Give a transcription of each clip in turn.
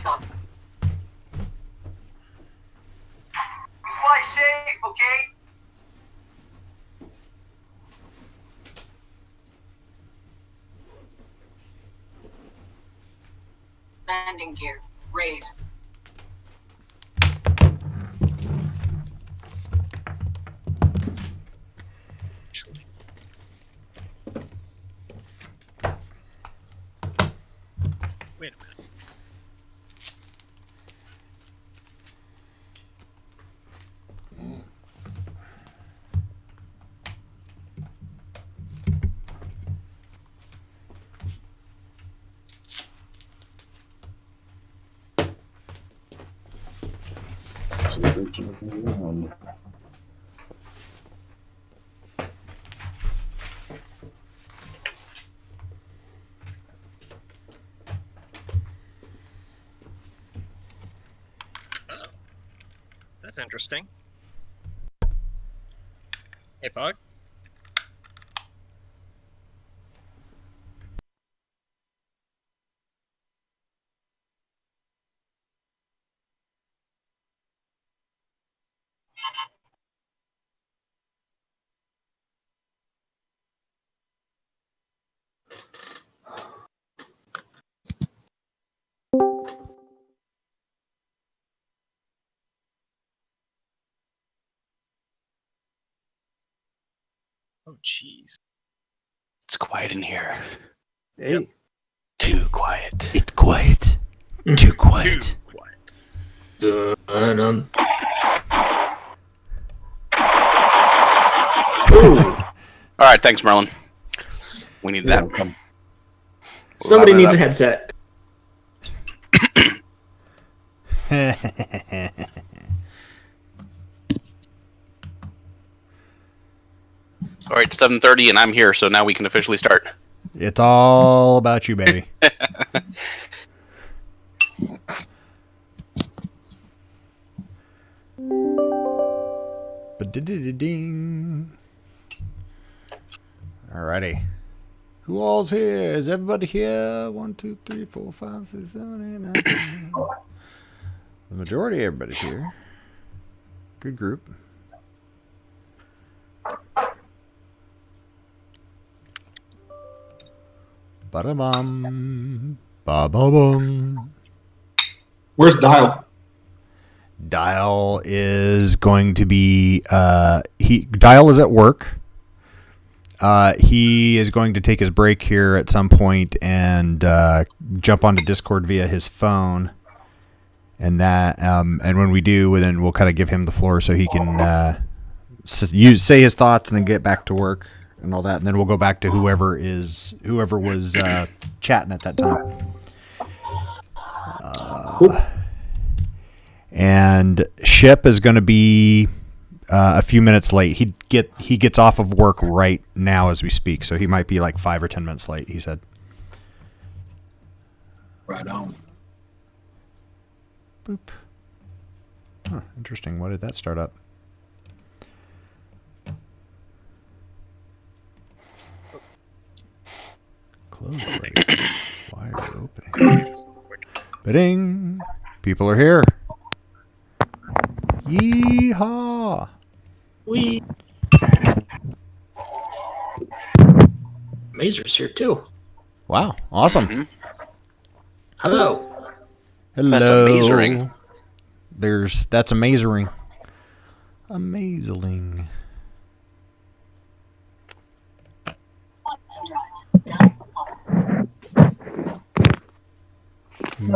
Fly safe, okay? Landing gear raised. Wait a minute. That's interesting. Hey, Bug. Oh, jeez. It's quiet in here. Hey. Yep. Too quiet. It's quiet. Too quiet. Too quiet. Dun-dun. All right, thanks, Merlin. We need that. Somebody We'll needs a wrap headset. All right, 7:30, and I'm here, so now we can officially start. It's all about you, baby. Ba-da-da-da-ding. Alrighty. Who all's here? Is everybody here? 1, 2, 3, 4, 5, 6, 7, 8, 9, 10. The majority of everybody's here. Good group. Ba-da-bum. Ba-ba-bum. Where's Dial? Dial is going to be Dial is at work. He is going to take his break here at some point and jump onto Discord via his phone. And that and when we do, then we'll kind of give him the floor so he can say his thoughts and then get back to work and all that. And then we'll go back to whoever was chatting at that time. And Ship is going to be a few minutes late. He gets off of work right now as we speak, so he might be like 5 or 10 minutes late. He said. Right on. Boop. Huh, interesting. Why did that start up? Close already. Why are you opening? Ba-ding! People are here. Yeehaw! Wee. Mazer's here too. Wow! Awesome. Mm-hmm. Hello. Hello. That's amazing. That's amazing. Amazing.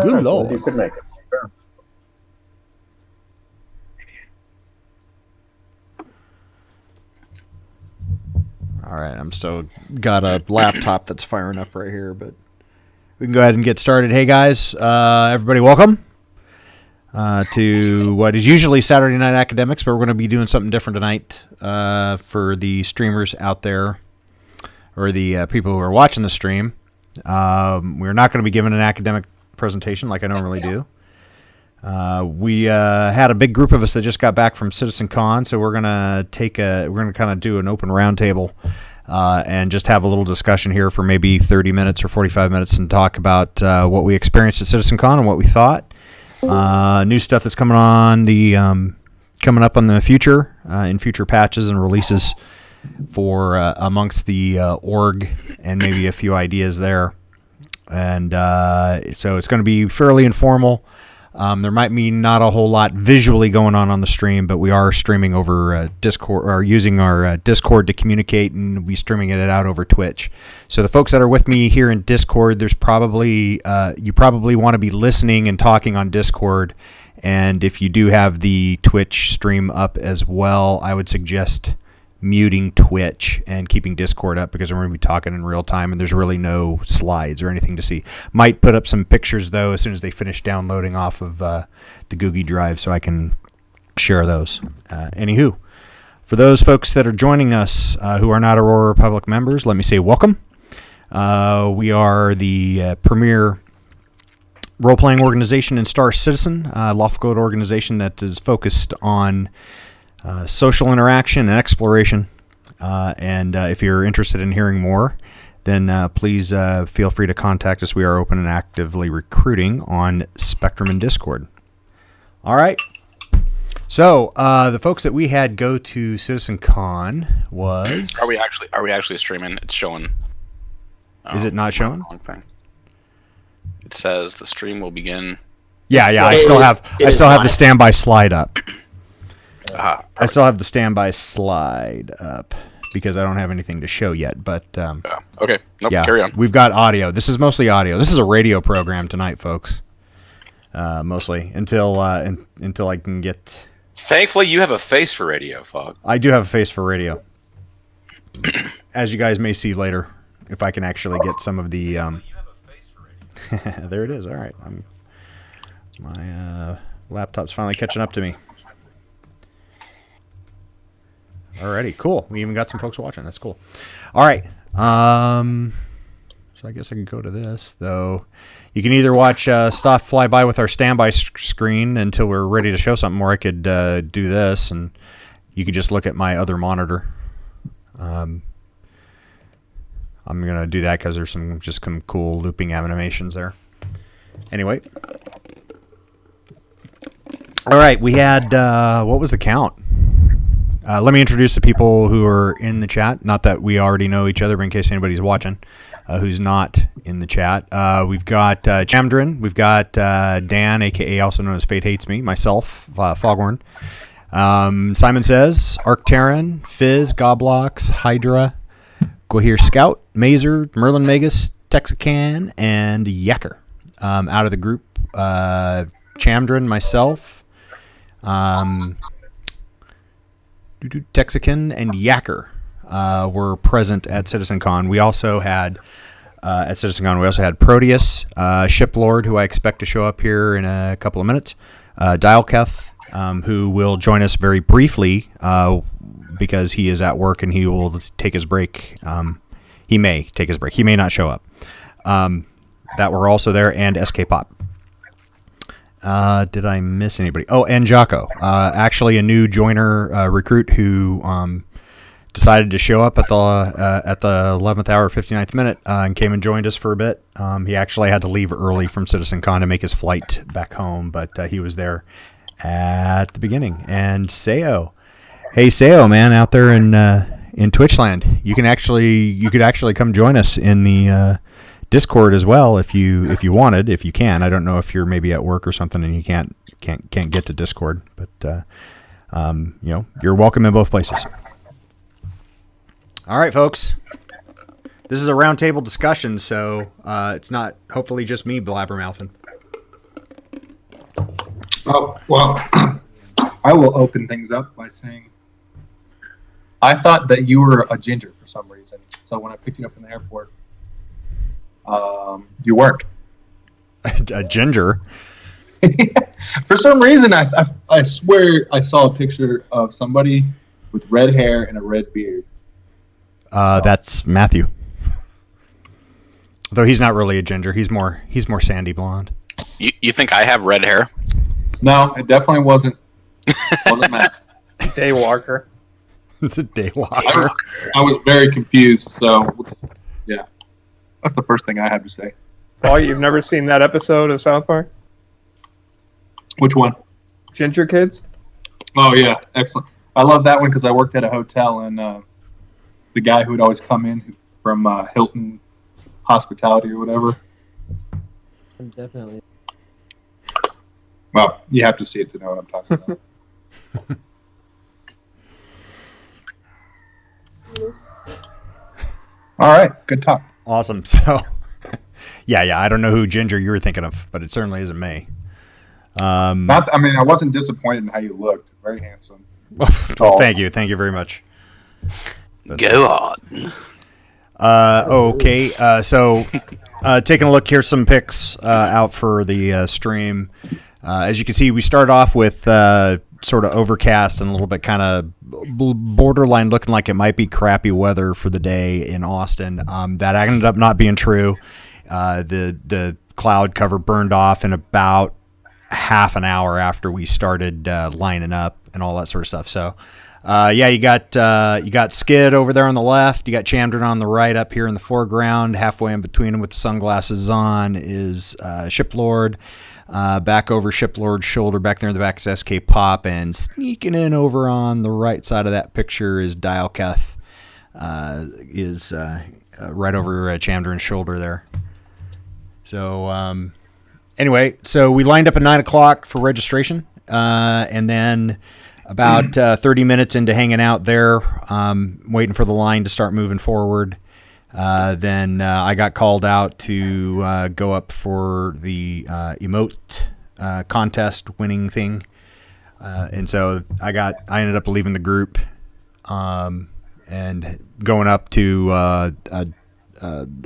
Good lord. You could make it. Sure. All right, I'm still got a laptop that's firing up right here, but we can go ahead and get started. Hey guys, everybody, welcome to what is usually Saturday Night Academics, but we're going to be doing something different tonight for the streamers out there, or the people who are watching the stream. We're not going to be giving an academic presentation like I normally do. We had a big group of us that just got back from CitizenCon, so we're gonna kind of do an open roundtable and just have a little discussion here for maybe 30 minutes or 45 minutes and talk about what we experienced at CitizenCon and what we thought. New stuff that's coming on the coming up on the future in future patches and releases for amongst the org, and maybe a few ideas there. And so it's going to be fairly informal. There might be not a whole lot visually going on the stream, but we are streaming over Discord, or using our Discord to communicate, and we'll be streaming it out over Twitch. So the folks that are with me here in Discord, there's probably you probably want to be listening and talking on Discord. And if you do have the Twitch stream up as well, I would suggest muting Twitch and keeping Discord up, because we're going to be talking in real time and there's really no slides or anything to see. Might put up some pictures though as soon as they finish downloading off of the Googie Drive, so I can share those. Anywho, for those folks that are joining us who are not Aurora Republic members, let me say welcome. We are the premier role-playing organization in Star Citizen, lawful code organization that is focused on social interaction and exploration. And if you're interested in hearing more, then please feel free to contact us. We are open and actively recruiting on Spectrum and Discord. All right. So the folks that we had go to CitizenCon was... Are we actually streaming? It's showing. Is it not showing? Wrong thing. It says the stream will begin. Yeah. I still have the standby slide up. I still have the standby slide up because I don't have anything to show yet. But okay, nope, yeah, carry on. We've got audio. This is mostly audio. This is a radio program tonight, folks. Mostly until I can get. Thankfully, you have a face for radio, Fog. I do have a face for radio, as you guys may see later, if I can actually get some of the. There it is. All right, my laptop's finally catching up to me. Alrighty, cool. We even got some folks watching. That's cool. All right. So I guess I can go to this, though. You can either watch stuff fly by with our standby screen until we're ready to show something, or I could do this, and you could just look at my other monitor. I'm going to do that because there's some cool looping animations there. Anyway. All right, we had, what was the count? Let me introduce the people who are in the chat. Not that we already know each other, but in case anybody's watching who's not in the chat. We've got Chamdrin. We've got Dan, a.k.a. also known as Fate Hates Me. Myself, Foghorn. Simon Says, Arcteran, Fizz, Goblox, Hydra, Guahir Scout, Mazer, Merlin Magus, Texacan, and Yacker. Out of the group, Chamdrin, myself, Texacan, and Yacker were present at CitizenCon. We also had at CitizenCon Proteus, Shiplord, who I expect to show up here in a couple of minutes, Dialketh, who will join us very briefly because he is at work and he will take his break. He may take his break. He may not show up. That were also there, and SK Pop. Did I miss anybody? Oh, and Jocko, actually a new joiner recruit who decided to show up at the 11th hour, 59th minute, and came and joined us for a bit. He actually had to leave early from CitizenCon to make his flight back home, but he was there at the beginning. And Seo, hey Seo, man, out there in Twitchland, you could actually come join us in the Discord as well if you wanted, if you can. I don't know if you're maybe at work or something and you can't get to Discord, but you're welcome in both places. All right, folks. This is a roundtable discussion, so it's not hopefully just me blabbermouthing. Oh, well, I will open things up by saying I thought that you were a ginger for some reason. So when I picked you up in the airport, you weren't. A ginger? For some reason, I swear I saw a picture of somebody with red hair and a red beard. That's Matthew. Though he's not really a ginger. He's more sandy blonde. You think I have red hair? No, it definitely wasn't Matt. Daywalker. It's a daywalker. I was very confused, so yeah. That's the first thing I had to say. Oh, you've never seen that episode of South Park? Which one? Ginger Kids? Oh yeah, excellent. I love that one because I worked at a hotel and the guy who would always come in from Hilton Hospitality or whatever. Definitely. Well, you have to see it to know what I'm talking about. All right, good talk. Awesome. So, yeah. I don't know who Ginger you were thinking of, but it certainly isn't me. I wasn't disappointed in how you looked. Very handsome. Well, thank you very much. Go on. Okay. So, taking a look, here's some pics out for the stream. As you can see, we start off with sort of overcast and a little bit kind of borderline looking like it might be crappy weather for the day in Austin. That ended up not being true. The cloud cover burned off in about half an hour after we started lining up and all that sort of stuff. So, you got Skid over there on the left. You got Chandran on the right up here in the foreground. Halfway in between them with the sunglasses on is Shiplord. Back over Shiplord's shoulder, back there in the back is SK Pop, and sneaking in over on the right side of that picture is Dialketh, is right over Chandran's shoulder there. So, anyway, so we lined up at 9 o'clock for registration, and then about 30 minutes into hanging out there, waiting for the line to start moving forward. Then I got called out to go up for the emote contest winning thing, and so I ended up leaving the group and going up to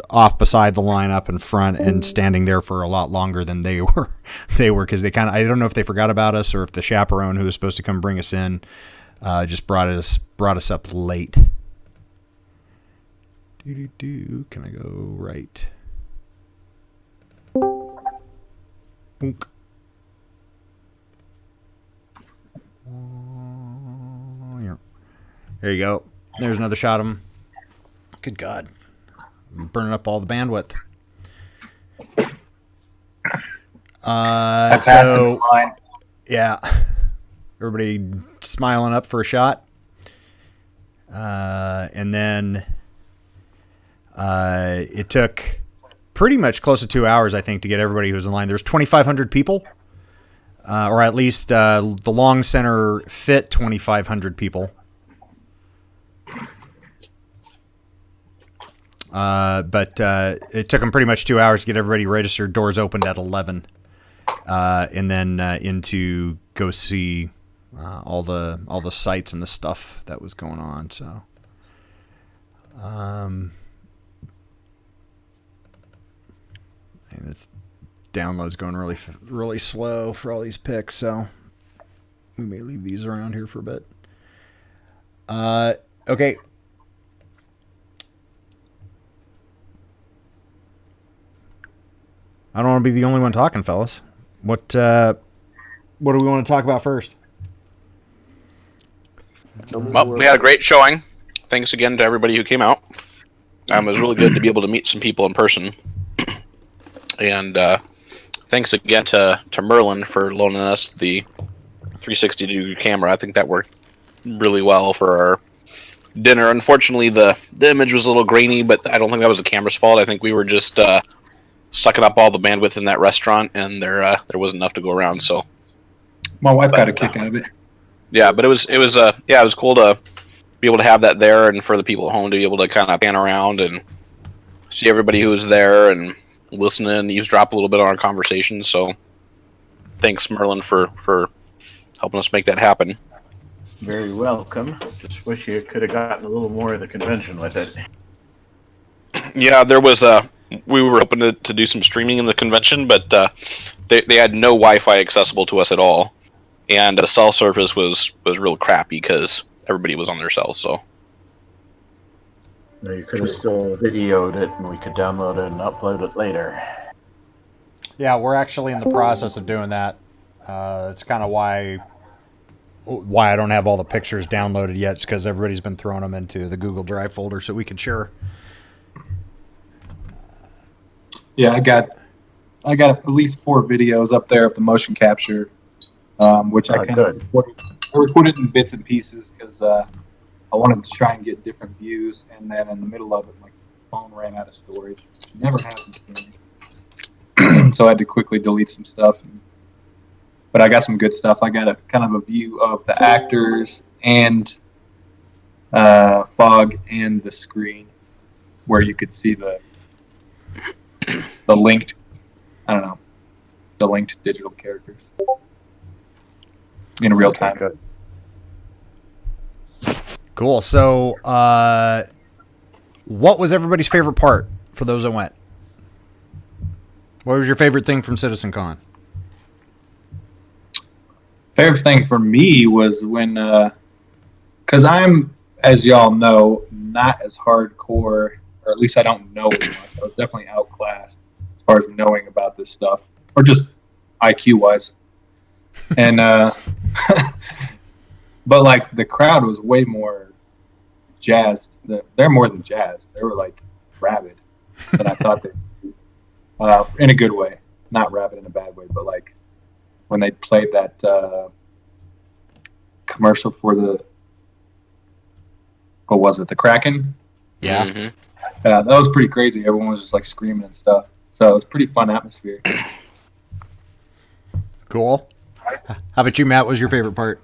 off beside the line up in front and standing there for a lot longer than they were because they I don't know if they forgot about us or if the chaperone who was supposed to come bring us in just brought us up late. Can I go right? Boonk. There you go. There's another shot of him. Good God. I'm burning up all the bandwidth. I passed him in line. Yeah. Everybody smiling up for a shot. And then it took pretty much close to 2 hours, I think, to get everybody who was in line. There's 2,500 people, or at least the Long Center fit 2,500 people. But it took them pretty much 2 hours to get everybody registered. Doors opened at 11, and then in to go see all the sites and the stuff that was going on. So, and this download's going really slow for all these pics. So we may leave these around here for a bit. Okay. I don't want to be the only one talking, fellas. What do we want to talk about first? Well, we had a great showing. Thanks again to everybody who came out. It was really good to be able to meet some people in person. And thanks again to Merlin for loaning us the 360-degree camera. I think that worked really well for our dinner. Unfortunately, the image was a little grainy, but I don't think that was the camera's fault. I think we were just sucking up all the bandwidth in that restaurant, and there wasn't enough to go around. So my wife got a kick out of it. Yeah, but it was cool to be able to have that there, and for the people at home to be able to kind of pan around and see everybody who was there and listen and eavesdrop a little bit on our conversation. So thanks, Merlin, for helping us make that happen. Very welcome. Just wish you could have gotten a little more of the convention with it. Yeah, there was we were hoping to do some streaming in the convention, but they had no Wi-Fi accessible to us at all, and the cell service was real crappy because everybody was on their cells. So You could have still videoed it, and we could download it and upload it later. Yeah, we're actually in the process of doing that. It's kind of why I don't have all the pictures downloaded yet. It's because everybody's been throwing them into the Google Drive folder so we can share. Yeah, I got at least 4 videos up there of the motion capture which I Oh, kind good. of recorded in bits and pieces because I wanted to try and get different views. And then in the middle of it, my phone ran out of storage. Never happens to me. So I had to quickly delete some stuff. But I got some good stuff. I got a kind of a view of the actors and fog and the screen where you could see the linked, I don't know, the linked digital characters in real time. Good. Cool. So, what was everybody's favorite part for those that went? What was your favorite thing from CitizenCon? Favorite thing for me was when, because I'm, as y'all know, not as hardcore, or at least I don't know as much. I was definitely outclassed as far as knowing about this stuff, or just IQ wise. And, but like the crowd was way more jazzed. They're more than jazzed. They were like rabid than I thought they would be. In a good way, not rabid in a bad way, but like when they played that commercial for what was it, the Kraken? Yeah. Mm-hmm. That was pretty crazy. Everyone was just like screaming and stuff. So it was pretty fun atmosphere. Cool. How about you, Matt? What was your favorite part?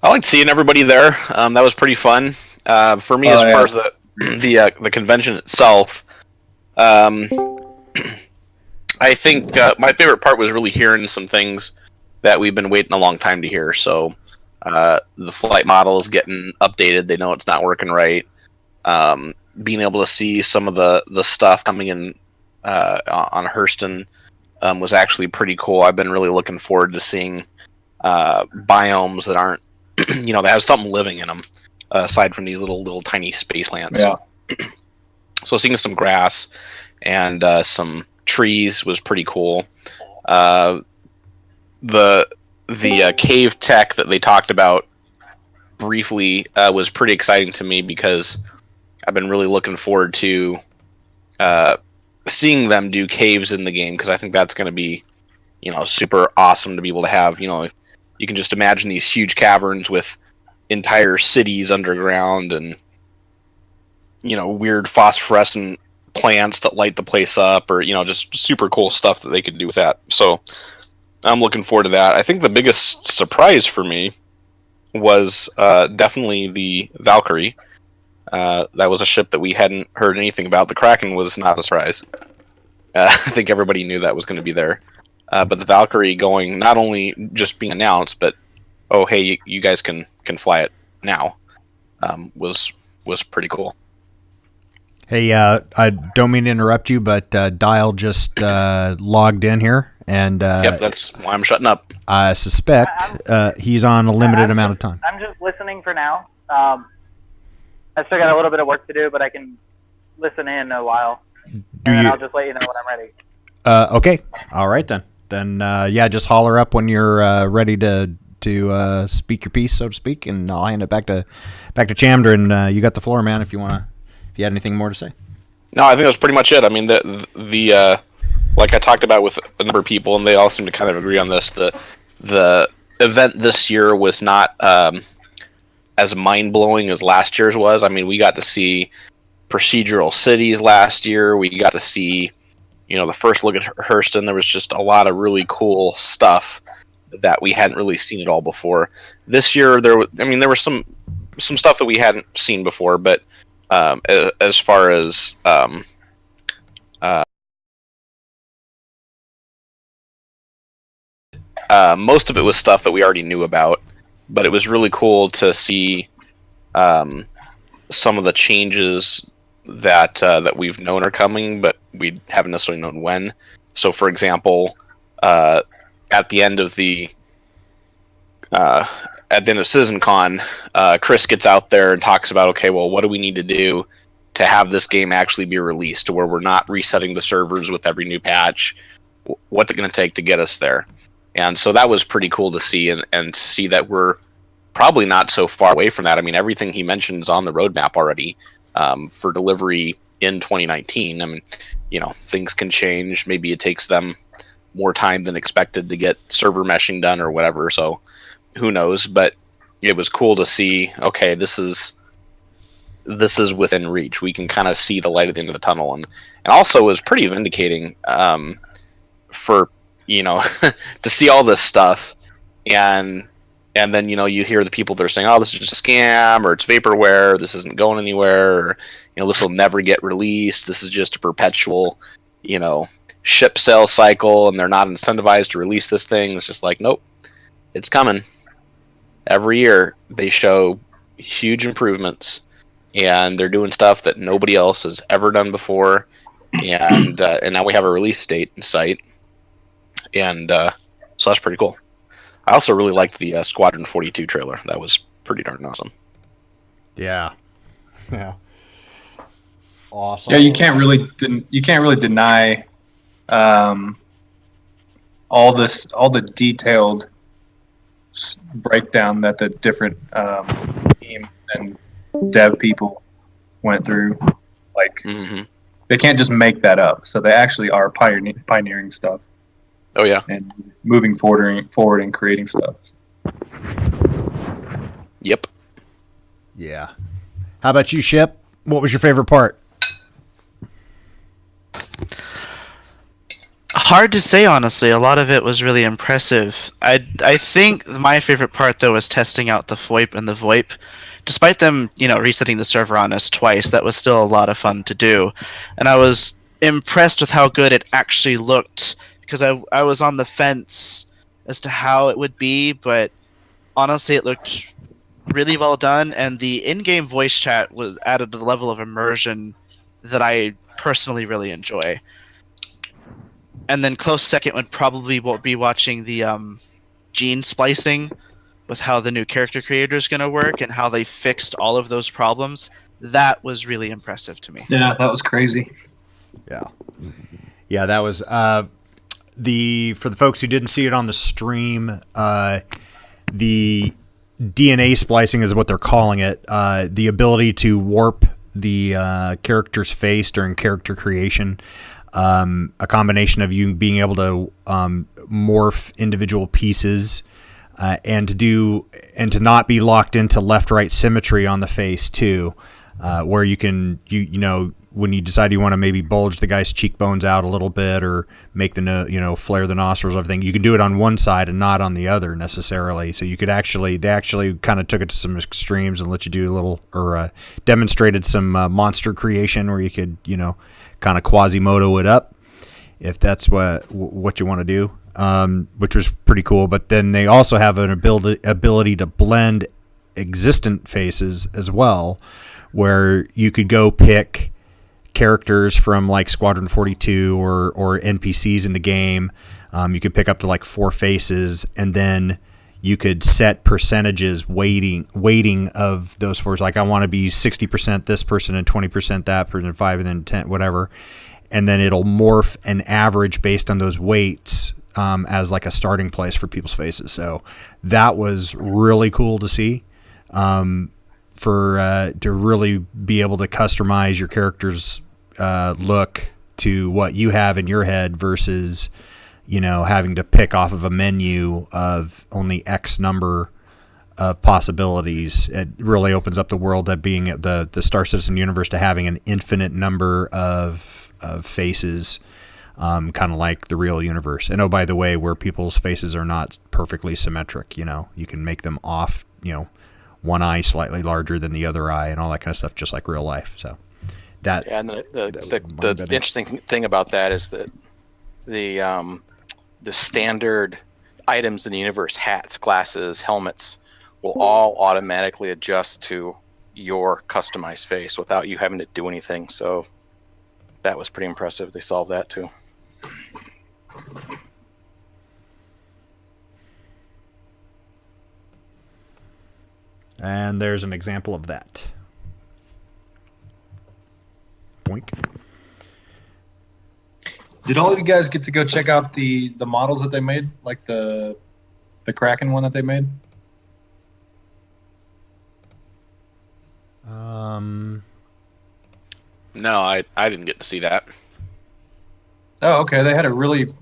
I liked seeing everybody there. That was pretty fun. For me, as far as the convention itself, I think my favorite part was really hearing some things that we've been waiting a long time to hear. So the flight model is getting updated. They know it's not working right. Being able to see some of the stuff coming in on Hurston was actually pretty cool. I've been really looking forward to seeing biomes that aren't, that have something living in them, aside from these little tiny space plants. Yeah. So seeing some grass and some trees was pretty cool. The cave tech that they talked about briefly was pretty exciting to me because I've been really looking forward to seeing them do caves in the game, because I think that's going to be, super awesome to be able to have. You can just imagine these huge caverns with entire cities underground and weird phosphorescent plants that light the place up, or just super cool stuff that they could do with that. So I'm looking forward to that. I think the biggest surprise for me was definitely the Valkyrie. That was a ship that we hadn't heard anything about. The Kraken was not a surprise. I think everybody knew that was going to be there. But the Valkyrie going, not only just being announced, but oh hey, you guys can fly it now, was pretty cool. Hey, I don't mean to interrupt you, but Dial just logged in here, and Yep, that's why I'm shutting up. I suspect he's on a limited amount of time. I'm just listening for now. I still got a little bit of work to do, but I can listen in a while, and I'll just let you know when I'm ready. Okay, all right then. Then just holler up when you're ready to speak your piece, so to speak, and I'll hand it back to Chamder, and you got the floor, man. If you had anything more to say. No, I think that's pretty much it. I mean, the like I talked about with a number of people, and they all seem to kind of agree on this. The event this year was not as mind-blowing as last year's was. I mean, we got to see procedural cities last year. We got to see, the first look at Hurston. There was just a lot of really cool stuff that we hadn't really seen at all before. This year, there was some stuff that we hadn't seen before, but as far as most of it was stuff that we already knew about, but it was really cool to see some of the changes that we've known are coming, but we haven't necessarily known when. So, for example, at the end of CitizenCon, Chris gets out there and talks about, okay, well, what do we need to do to have this game actually be released, to where we're not resetting the servers with every new patch? What's it going to take to get us there? And so that was pretty cool to see, and to see that we're probably not so far away from that. I mean, everything he mentioned is on the roadmap already for delivery in 2019. I mean, things can change. Maybe it takes them, more time than expected to get server meshing done or whatever. So who knows? But it was cool to see. Okay, this is within reach. We can kind of see the light at the end of the tunnel, and also was pretty vindicating for to see all this stuff, and then you hear the people that are saying, oh, this is just a scam, or it's vaporware, this isn't going anywhere, or this will never get released, this is just a perpetual ship sale cycle, and they're not incentivized to release this thing. It's just like, nope, it's coming. Every year they show huge improvements, and they're doing stuff that nobody else has ever done before, and now we have a release date in sight, and so that's pretty cool. I also really liked the Squadron 42 trailer. That was pretty darn awesome. Yeah. Awesome. Yeah, you can't really deny all the detailed breakdown that the different team and dev people went through. Like, they can't just make that up. So they actually are pioneering stuff. Oh yeah, and moving forward and creating stuff. Yep. Yeah. How about you, Ship? What was your favorite part? Hard to say, honestly. A lot of it was really impressive. I think my favorite part, though, was testing out the FOIP and the VoIP. Despite them, resetting the server on us twice, that was still a lot of fun to do. And I was impressed with how good it actually looked, because I was on the fence as to how it would be, but honestly, it looked really well done, and the in-game voice chat was added a level of immersion that I personally really enjoy. And then close second would probably be watching the gene splicing with how the new character creator is going to work and how they fixed all of those problems. That was really impressive to me. Yeah, that was crazy. Yeah, that was for the folks who didn't see it on the stream, the DNA splicing is what they're calling it. The ability to warp the character's face during character creation. A combination of you being able to morph individual pieces and to not be locked into left-right symmetry on the face too, where you can when you decide you want to maybe bulge the guy's cheekbones out a little bit or make the flare the nostrils, everything, you can do it on one side and not on the other necessarily. So you could they actually kind of took it to some extremes and let you do a little, or demonstrated some monster creation where you could kind of Quasimodo it up if that's what you want to do, which was pretty cool. But then they also have an ability to blend existent faces as well, where you could go pick characters from like Squadron 42 or NPCs in the game. You could pick up to like 4 faces, and then you could set percentages weighting of those 4. Like, I want to be 60% this person and 20% that person, 5 and then 10, whatever. And then it'll morph an average based on those weights as like a starting place for people's faces. So that was really cool to see. To really be able to customize your character's look to what you have in your head versus having to pick off of a menu of only X number of possibilities. It really opens up the world at being the Star Citizen universe to having an infinite number of faces, kind of like the real universe. And oh, by the way, where people's faces are not perfectly symmetric, you can make them off, one eye slightly larger than the other eye and all that kind of stuff, just like real life. So that. Yeah, and the interesting thing about that is that the standard items in the universe, hats, glasses, helmets, will all automatically adjust to your customized face without you having to do anything. So that was pretty impressive. They solved that too. And there's an example of that. Boink. Did all of you guys get to go check out the models that they made, like the Kraken one that they made? No, I didn't get to see that. Oh, okay. They had a really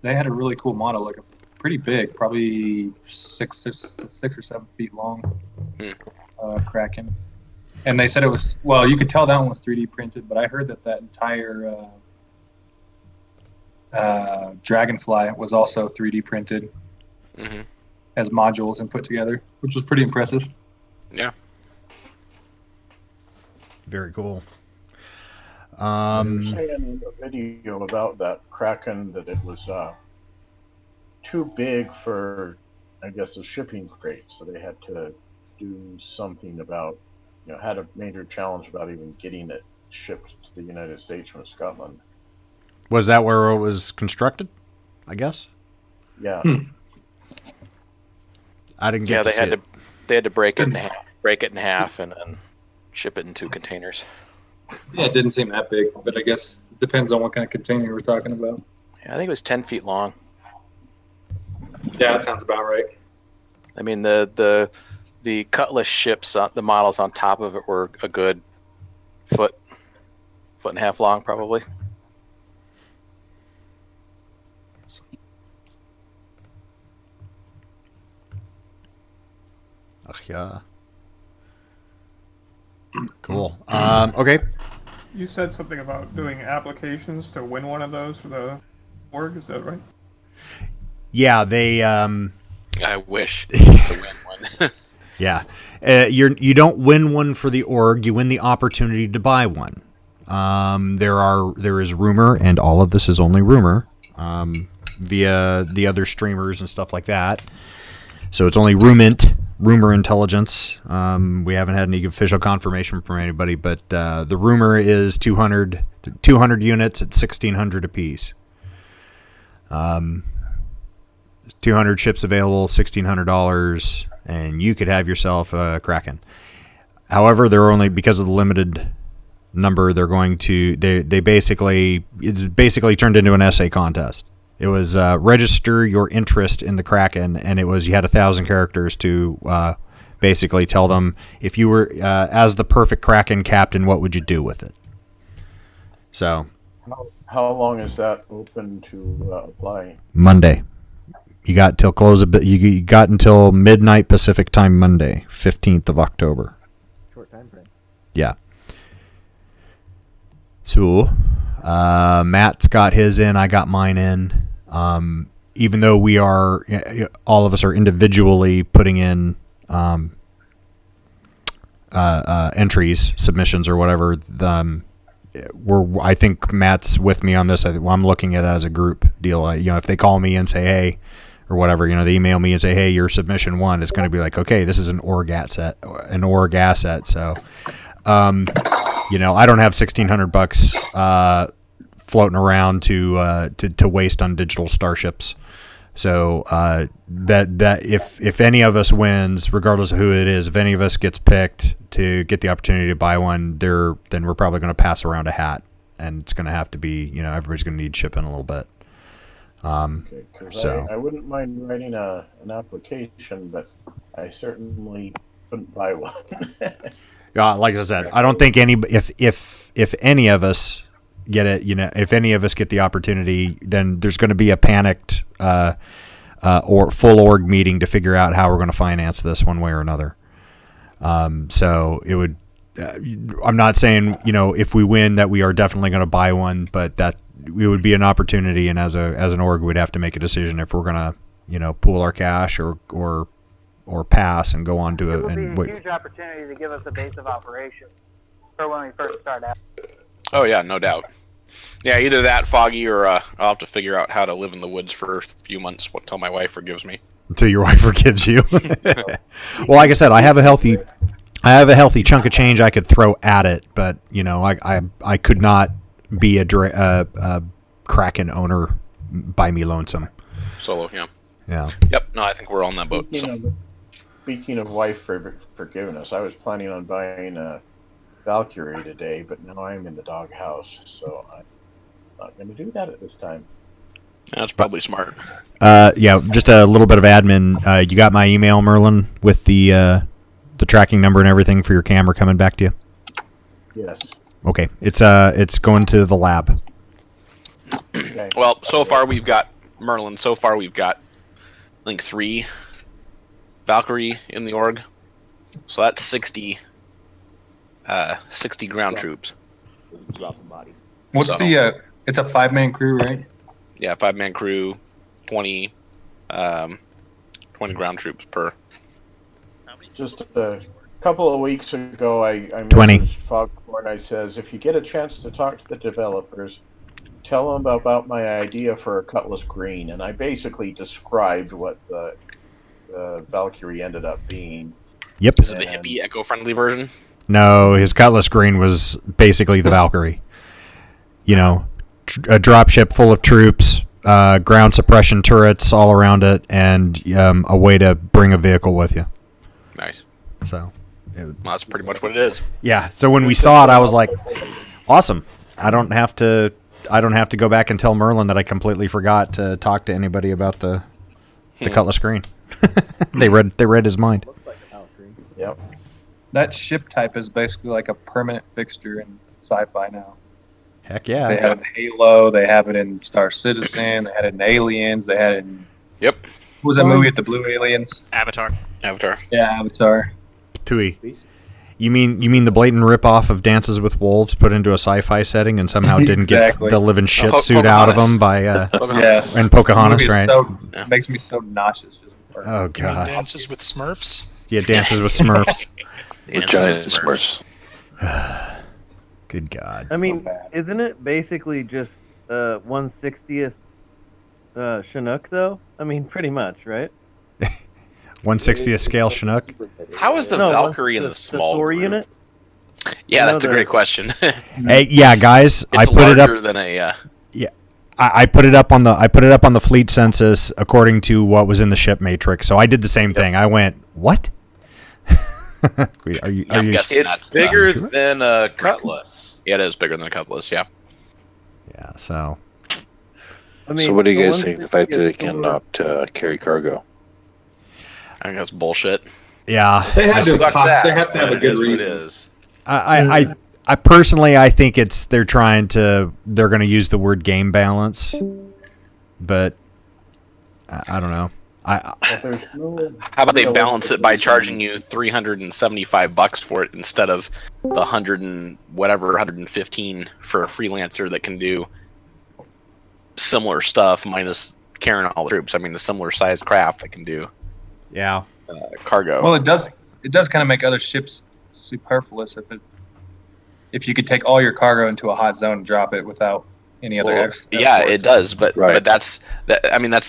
they had a really cool model, like a pretty big, probably 6 or 7 feet long, Kraken. And they said it was, well, you could tell that one was 3D printed, but I heard that entire Dragonfly was also 3D printed as modules and put together, which was pretty impressive. Yeah. Very cool. They were saying in the video about that Kraken that it was too big for, I guess, a shipping crate, so they had to do something about, had a major challenge about even getting it shipped to the United States from Scotland. Was that where it was constructed? I guess. Yeah. I didn't get. They had to break it in half, and then ship it in 2 containers. Yeah, it didn't seem that big, but I guess it depends on what kind of container we're talking about. Yeah, I think it was 10 feet long. Yeah, that sounds about right. I mean, the Cutlass ships, the models on top of it were a good foot and a half long, probably. Ach yeah. Cool. Okay. You said something about doing applications to win one of those for the org. Is that right? Yeah, they. I wish to win one. Yeah, you don't win one for the org. You win the opportunity to buy one. There is rumor, and all of this is only rumor, via the other streamers and stuff like that. So it's only rumor intelligence. We haven't had any official confirmation from anybody, but the rumor is 200 units at $1,600 apiece. 200 ships available, $1,600, and you could have yourself a Kraken. However, they're only, because of the limited number, they're going to it's basically turned into an essay contest. It was register your interest in the Kraken, and it was, you had 1,000 characters to basically tell them, if you were as the perfect Kraken captain, what would you do with it? So, how long is that open to apply? Monday. You got till close a bit. You got until midnight Pacific time Monday, 15th of October. Short time frame. Yeah. So, Matt's got his in. I got mine in. Even though we are, all of us are individually putting in entries, submissions, or whatever. I think Matt's with me on this. I'm looking at it as a group deal. If they call me and say, hey, or whatever, they email me and say, hey, your submission won. It's going to be like, okay, this is an org asset. So, I don't have $1,600 floating around to waste on digital starships. So that if any of us wins, regardless of who it is, if any of us gets picked to get the opportunity to buy one, then we're probably going to pass around a hat, and it's going to have to be, everybody's going to need shipping a little bit. Okay, so I wouldn't mind writing an application, but I certainly couldn't buy one. Yeah, like I said, I don't think if any of us get it, if any of us get the opportunity, then there's going to be a panicked or full org meeting to figure out how we're going to finance this one way or another. So it would. I'm not saying if we win that we are definitely going to buy one, but that it would be an opportunity, and as an org, we'd have to make a decision if we're going to pool our cash or pass and go on to it. It would be a huge opportunity to give us a base of operations for when we first start out. Oh yeah, no doubt. Yeah, either that, Foggy, or I'll have to figure out how to live in the woods for a few months until my wife forgives me. Until your wife forgives you. Well, like I said, I have a healthy chunk of change I could throw at it, but I could not be a Kraken owner by me lonesome. Solo, yeah. Yeah. Yep. No, I think we're on that boat. Speaking of wife forgiveness, I was planning on buying a Valkyrie today, but now I'm in the doghouse, so I'm not going to do that at this time. That's probably smart. Yeah, just a little bit of admin. You got my email, Merlin, with the tracking number and everything for your camera coming back to you? Yes. Okay, it's going to the lab. Okay. Well, so far we've got Merlin, so far we've got, I think, 3 Valkyrie in the org. So that's 60 ground troops. Dropping bodies. What's So- the? It's a 5-man crew, right? Yeah, 5-man crew, 20 ground troops per. Just a couple of weeks ago, I 20. messaged Foghorn. I says, if you get a chance to talk to the developers, tell them about my idea for a Cutlass Green. And I basically described what the Valkyrie ended up being. Yep. Is it the hippie, eco-friendly version? No, his Cutlass Green was basically the Valkyrie. You know, a dropship full of troops, ground suppression turrets all around it, and a way to bring a vehicle with you. Nice. So, Well, that's pretty much what it is. yeah. So when we saw it, I was like, awesome. I don't have to go back and tell Merlin that I completely forgot to talk to anybody about the Cutlass Green. They read his mind. Yep. That ship type is basically like a permanent fixture in sci-fi now. Heck yeah. They have it in Halo. They have it in Star Citizen. They had it in Aliens. They had it in. Yep. What was that movie with the blue aliens? Avatar. Yeah, Avatar. Tui. You mean the blatant ripoff of Dances with Wolves put into a sci-fi setting and somehow didn't Exactly. get the living shit suit out of them by Yeah. and Pocahontas, The movie is right? makes me so nauseous. Oh god. Dances with Smurfs. Yeah, Dances with Smurfs. Giant Smurfs. Good God. I mean, isn't it basically just 1/60th Chinook though? I mean, pretty much, right? 1/60th scale Chinook. How is the Valkyrie in the small Thor group? unit? Yeah, No, that's a great question. Hey, yeah, guys, I It's put it larger up. than a. I put it up on the fleet census according to what was in the ship matrix. So I did the same thing. I went, what? Are you? guessing It's that's bigger sure? than a Cutlass. Yeah, it is bigger than a Cutlass. Yeah. Yeah. So. I mean, So what do you the guys think of the fact that it 1/60th cannot carry cargo? I think that's bullshit. Yeah. They have to. Sucks They ass, have to have but a it good is what it reason. is. I personally I think they're going to use the word game balance, but I don't know. How about they balance it by charging you $375 for it instead of the 115 for a freelancer that can do similar stuff minus carrying all the troops. I mean, the similar sized craft that can do cargo. Well, it does kind of make other ships superfluous if you could take all your cargo into a hot zone and drop it without any other yeah, it does, but Right. that's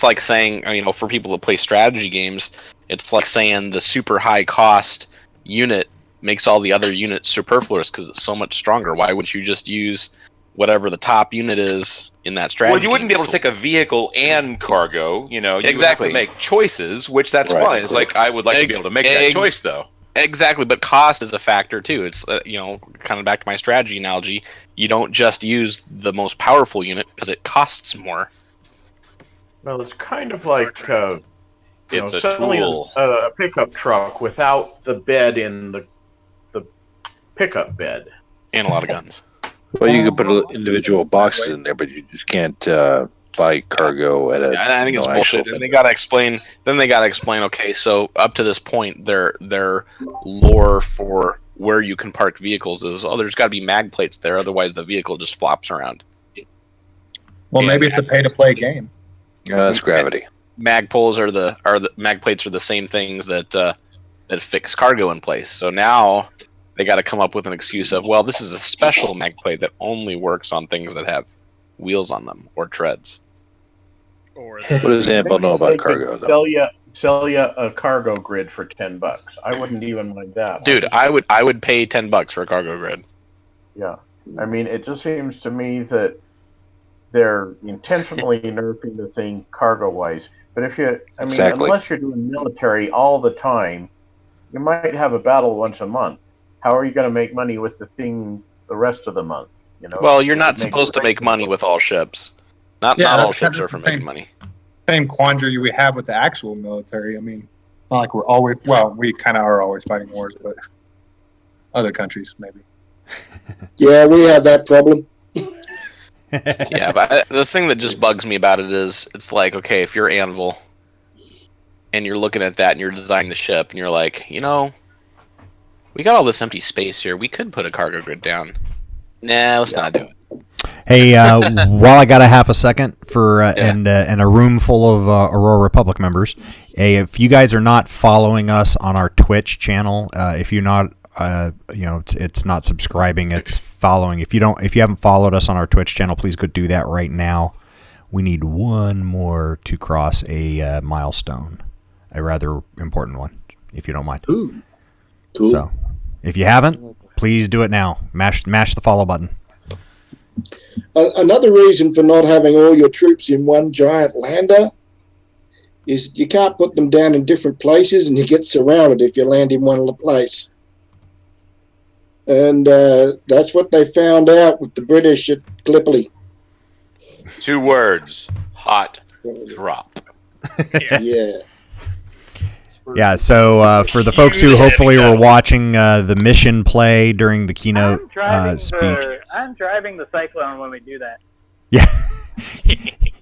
like saying, for people that play strategy games, it's like saying the super high cost unit makes all the other units superfluous because it's so much stronger. Why would you just use whatever the top unit is in that strategy? Well, you wouldn't be able to game? take a vehicle and cargo. You Exactly. would have to make choices, which that's Right. fine. It's like I would like to be able to make that choice, though. Exactly, but cost is a factor too. It's kind of back to my strategy analogy. You don't just use the most powerful unit because it costs more. Well, it's kind of like It's a selling tool. a pickup truck without the bed in the pickup bed. And a lot of guns. Well, you could put individual boxes in there, but you just can't buy cargo at a. I think it's bullshit. actual- And they gotta explain. Then they gotta explain. Okay, so up to this point, their lore for where you can park vehicles is there's got to be mag plates there, otherwise the vehicle just flops around. Well, Yeah, maybe it's a pay-to-play game. That's gravity. Mag poles are the mag plates are the same things that fix cargo in place. So now they got to come up with an excuse of, well, this is a special mag plate that only works on things that have wheels on them or treads. Or What does Annabelle know about They could cargo, though? Sell you a cargo grid for $10. I wouldn't even mind that. Dude, I would pay $10 for a cargo grid. Yeah, I mean, it just seems to me that they're intentionally nerfing the thing cargo-wise. But Exactly. unless you're doing military all the time, you might have a battle once a month. How are you going to make money with the thing the rest of the month? Well, you're not supposed to make money with all ships. Not all that's ships kind are of for the making same- money. Same quandary we have with the actual military. I mean, it's not like we're always. We kind of are always fighting wars, but other countries maybe. Yeah, we have that problem. Yeah, but the thing that just bugs me about it is, it's like, okay, if you're Anvil, and you're looking at that, and you're designing the ship, and you're like, we got all this empty space here. We could put a cargo grid down. Nah, let's not do it. Hey, while I got a half a second for and a room full of Aurora Republic members, if you guys are not following us on our Twitch channel, if you're not, it's not subscribing, it's following. If you haven't followed us on our Twitch channel, please go do that right now. We need one more to cross a milestone, a rather important one, if you don't mind. Ooh, cool. So, if you haven't, please do it now. Mash the follow button. Another reason for not having all your troops in one giant lander is you can't put them down in different places, and you get surrounded if you land in one place. And that's what they found out with the British at Gallipoli. 2 words: hot drop. Yeah. Yeah, so for the folks who hopefully were watching the mission play during the keynote speech. I'm driving the Cyclone when we do that. Yeah.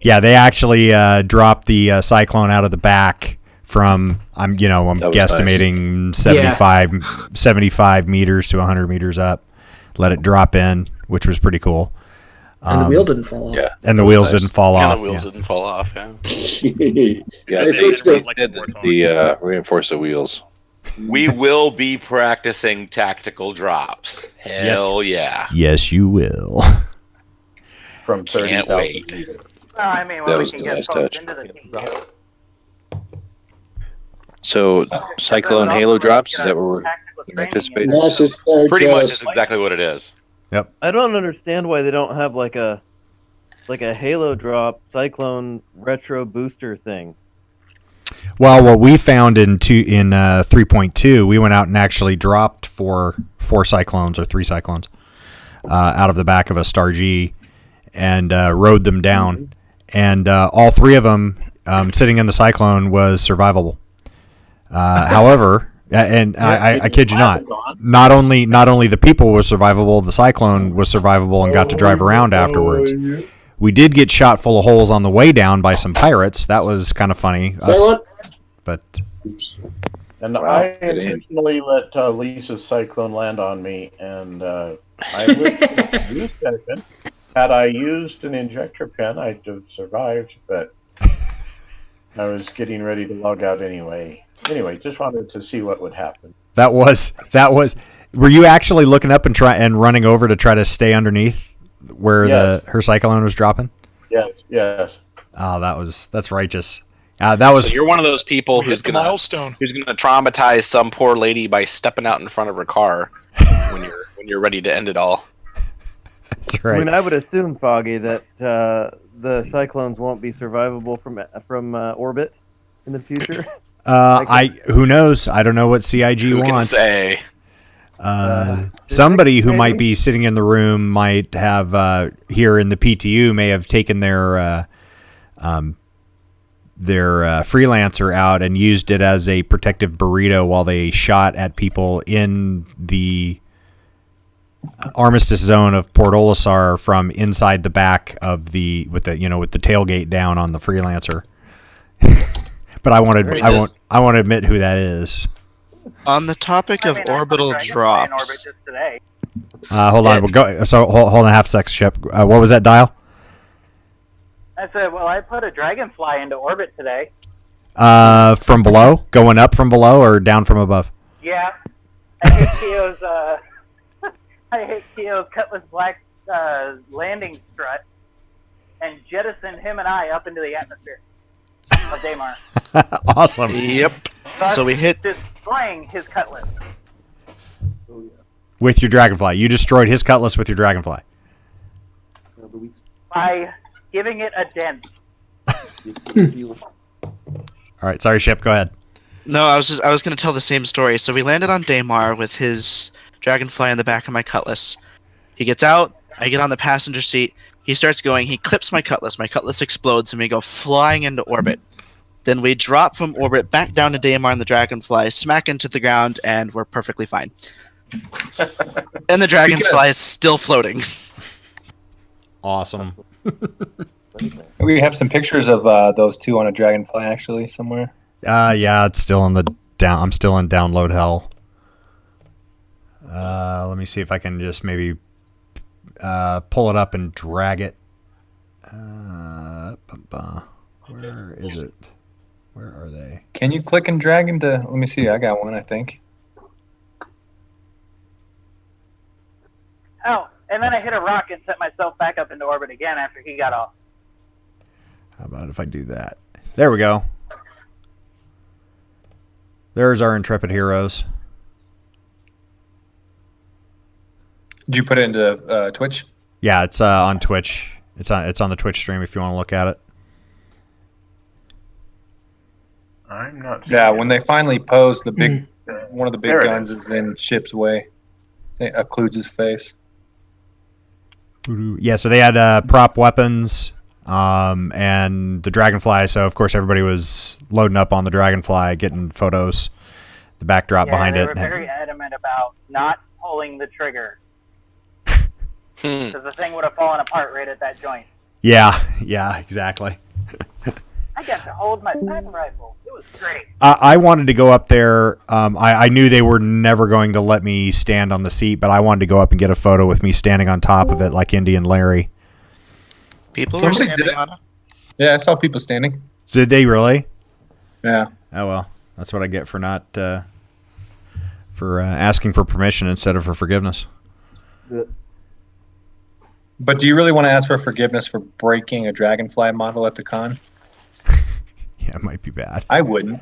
Yeah, they actually dropped the Cyclone out of the back from, I'm guesstimating nice. 75 meters to 100 meters up. Let it drop in, which was pretty cool. And the wheel didn't fall off. Yeah, and the wheels didn't fall off. And the wheels didn't fall off, yeah. Yeah, they reinforce the wheels. We will be practicing tactical drops. Hell yeah. Yes, you will. From 30,000 Can't wait. I mean, That when we was can a get nice folks touch. into the team. So, Cyclone Halo drops, is that what we're anticipating? Pretty much is exactly what it is. Yep. I don't understand why they don't have like a Halo drop Cyclone retro booster thing. Well, what we found in 3.2, we went out and actually dropped four Cyclones or 3 Cyclones out of the back of a Star G and rode them down, and all 3 of them sitting in the Cyclone was survivable. However, I kid you not. Not only the people were survivable, the Cyclone was survivable and got to drive around afterwards. We did get shot full of holes on the way down by some pirates. That was kind of funny. But And I intentionally let Lisa's Cyclone land on me, and I would use that pin. Had I used an injector pin, I'd have survived, but I was getting ready to log out anyway. Anyway, just wanted to see what would happen. That was. Were you actually looking up and running over to try to stay underneath where her Cyclone was dropping? Yes. Oh, that's righteous. That was. So you're one of those people who's gonna traumatize some poor lady by stepping out in front of her car when you're ready to end it all. That's right. I mean, I would assume, Foggy, that the Cyclones won't be survivable from orbit in the future. Who knows? I don't know what CIG Who wants. Can say? Somebody who might be sitting in the room might have here in the PTU may have taken their freelancer out and used it as a protective burrito while they shot at people in the armistice zone of Port Olisar from inside the back of with the tailgate down on the freelancer. But I won't admit who that is. On the topic of orbital drops. Hold on. We'll go. So hold on, half sec, Ship. What was that, Dial? I said, well, I put a dragonfly into orbit today. From below, going up from below or down from above? Yeah, I hit Keo's Cutlass Black landing strut and jettisoned him and I up into the atmosphere of Daymar. Awesome. Yep. So we hit destroying his Cutlass with your Dragonfly. You destroyed his Cutlass with your Dragonfly. by giving it a dent. All right, sorry, Ship. Go ahead. No, I was going to tell the same story. So we landed on Daymar with his Dragonfly in the back of my Cutlass. He gets out. I get on the passenger seat. He starts going. He clips my Cutlass. My Cutlass explodes, and we go flying into orbit. Then we drop from orbit back down to Daymar in the Dragonfly, smack into the ground, and we're perfectly fine. And the Dragonfly is still floating. Awesome. We have some pictures of those two on a dragonfly actually somewhere. Yeah, it's still in the down. I'm still in download hell. Let me see if I can just maybe pull it up and drag it. Where is it? Where are they? Can you click and drag into? Let me see. I got one, I think. Oh, and then I hit a rock and set myself back up into orbit again after he got off. How about if I do that? There we go. There's our intrepid heroes. Did you put it into Twitch? Yeah, it's on Twitch. It's on the Twitch stream if you want to look at it. I'm not. Yeah, when they finally pose, the big one of the big There it guns is in Ship's way. It occludes his face. Yeah, so they had prop weapons and the Dragonfly. So of course everybody was loading up on the Dragonfly, getting photos. The backdrop behind they it. were very adamant about not pulling the trigger because the thing would have fallen apart right at that joint. Yeah, exactly. I got to hold my sniper rifle. It was great. I wanted to go up there. I knew they were never going to let me stand on the seat, but I wanted to go up and get a photo with me standing on top of it like Indy and Larry. People are standing on it. Yeah, I saw people standing. Did they really? Yeah. Oh well, that's what I get for not asking for permission instead of for forgiveness. But do you really want to ask for forgiveness for breaking a Dragonfly model at the con? Yeah, it might be bad. I wouldn't.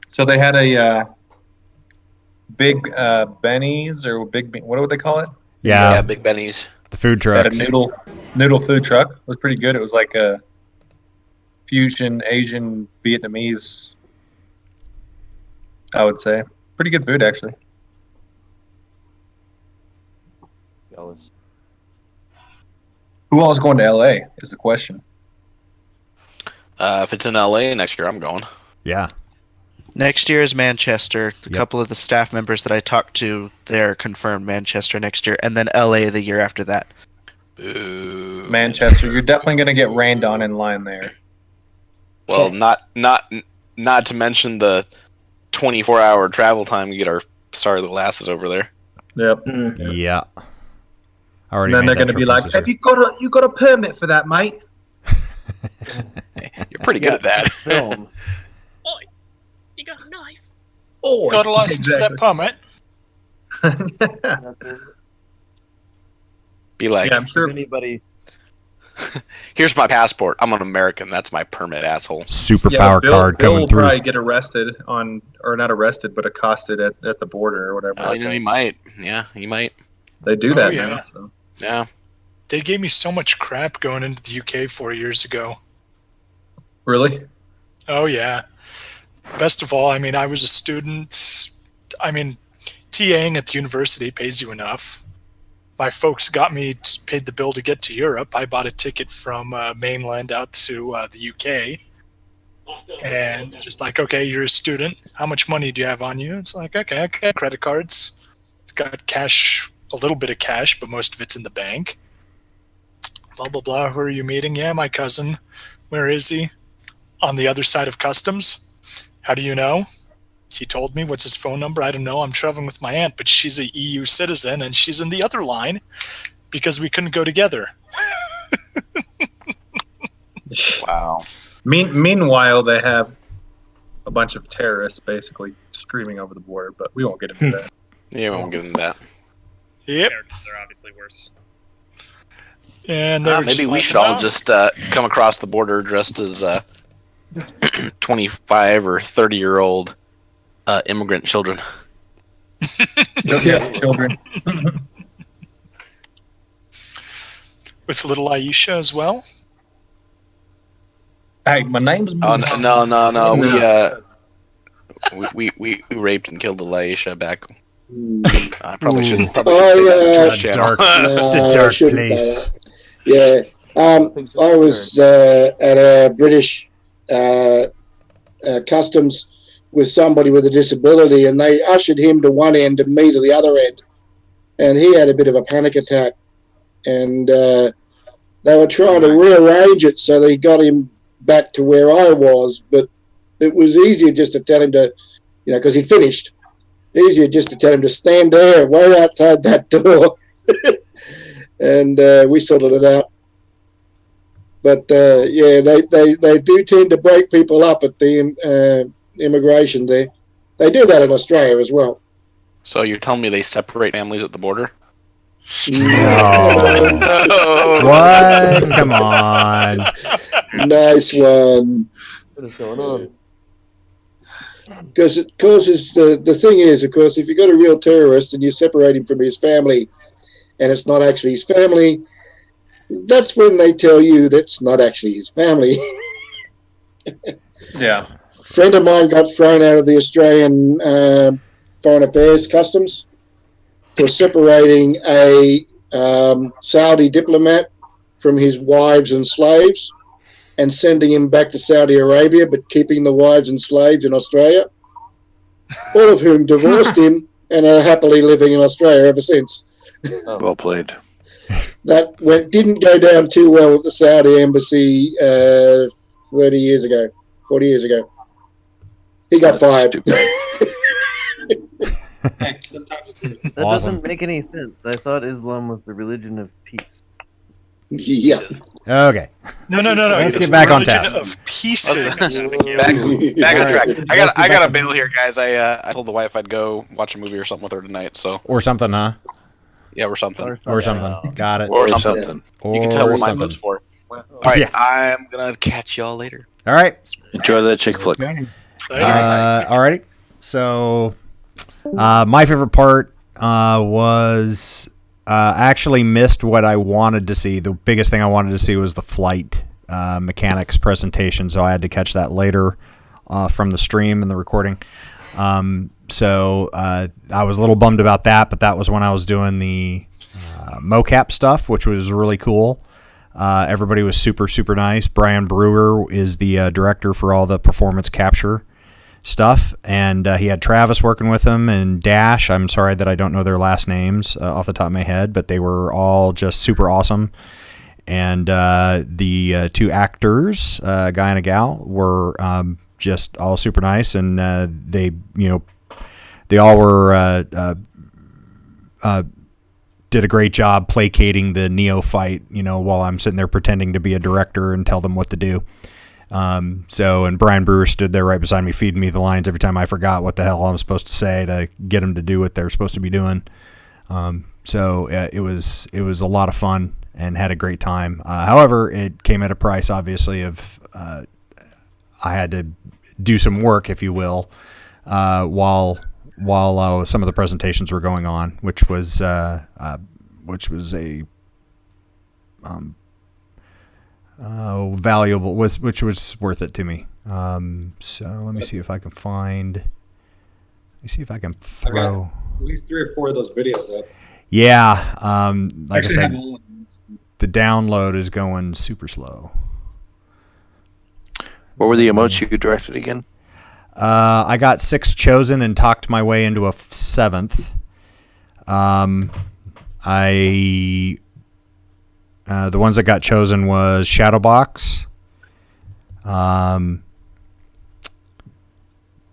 So they had a big Benny's or what would they call it? Yeah, Big Benny's. The food They had trucks. a noodle food truck. It was pretty good. It was like a fusion Asian Vietnamese, I would say. Pretty good food, actually. Who all is going to LA is the question. If it's in LA next year, I'm going. Yeah. Next year is Manchester. A couple of the staff members that I talked to, they're confirmed Manchester next year, and then LA the year after that. Boo. Manchester, you're definitely going to get rained on in line there. Well, not to mention the 24-hour travel time to get our Star of the Glasses over there. Yep. Yeah. And then they're going to be like, "Have you got a permit for that, mate?" You're pretty good at that. Film. Oi, you got a knife? Oh, Got a license for that permit. Be like, yeah, I'm sure. Anybody? here's my passport. I'm an American. That's my permit, asshole. Superpower card Bill coming will through. probably get arrested or not arrested, but accosted at the border or whatever. You know, he might. Yeah, he might. They do Oh, that yeah. now. So. Yeah. They gave me so much crap going into the UK 4 years ago. Really? Oh, yeah. Best of all, I mean, I was a student. I mean, TAing at the university pays you enough. My folks got me, paid the bill to get to Europe. I bought a ticket from mainland out to the UK. And just like, okay, you're a student. How much money do you have on you? It's like, okay, I got credit cards. Got cash, a little bit of cash, but most of it's in the bank. Blah, blah, blah. Who are you meeting? Yeah, my cousin. Where is he? On the other side of customs. How do you know? He told me. What's his phone number? I don't know. I'm traveling with my aunt, but she's a EU citizen, and she's in the other line because we couldn't go together. Wow. Meanwhile, they have a bunch of terrorists basically streaming over the border, but we won't get into that. Yeah, we won't get into that. Yep. They're obviously worse. And they were Maybe just we like, should all "No." just come across the border dressed as 25 or 30-year-old immigrant children. Yeah, children. With little Aisha as well. Hey, my name's. Oh no! We raped and killed the Laisha back. I probably shouldn't. Oh, The dark I shouldn't say place. that. Yeah. I was at a British customs with somebody with a disability, and they ushered him to one end and me to the other end. And he had a bit of a panic attack. And they were trying to rearrange it so they got him back to where I was. But it was easier just to tell him to, because he'd finished. Easier just to tell him to stand there, right outside that door. And we sorted it out. But, they do tend to break people up at the immigration there. They do that in Australia as well. So you're telling me they separate families at the border? No. What? Come on. Nice one. What is going on? Because the thing is, of course, if you've got a real terrorist and you separate him from his family and it's not actually his family, that's when they tell you that's not actually his family. Yeah. A friend of mine got thrown out of the Australian Foreign Affairs Customs for separating a Saudi diplomat from his wives and slaves and sending him back to Saudi Arabia, but keeping the wives and slaves in Australia, all of whom divorced him and are happily living in Australia ever since. Well played. That didn't go down too well with the Saudi embassy 40 years ago. He got fired. That doesn't make any sense. I thought Islam was the religion of peace. Yeah. Okay. No. Let's It's get back the on religion task. Of pieces. Back on track. I got a bail here, guys. I told the wife I'd go watch a movie or something with her tonight. So. Or something, huh? Yeah, or something. Or something. Got it. Or something. You can tell what my mood's for. All right, Yeah. I'm gonna catch y'all later. All right. Enjoy that chick flick. Alrighty. So, my favorite part was I actually missed what I wanted to see. The biggest thing I wanted to see was the flight mechanics presentation, so I had to catch that later from the stream and the recording. So I was a little bummed about that, but that was when I was doing the mocap stuff, which was really cool. Everybody was super, super nice. Brian Brewer is the director for all the performance capture stuff, and he had Travis working with him and Dash. I'm sorry that I don't know their last names off the top of my head, but they were all just super awesome. And the two actors, a guy and a gal, were just all super nice, and they all were did a great job placating the neophyte, while I'm sitting there pretending to be a director and tell them what to do. And Brian Brewer stood there right beside me, feeding me the lines every time I forgot what the hell I'm supposed to say to get them to do what they're supposed to be doing. It was a lot of fun and had a great time. However, it came at a price, obviously, of I had to do some work, if you will, while some of the presentations were going on, which was a valuable, which was worth it to me. So let me see if I can find. Let me see if I can throw. At least 3 or 4 of those videos up. Yeah, like I said, the download is going super slow. What were the emotes you directed again? I got 6 chosen and talked my way into a 7th. The ones that got chosen was Shadowbox,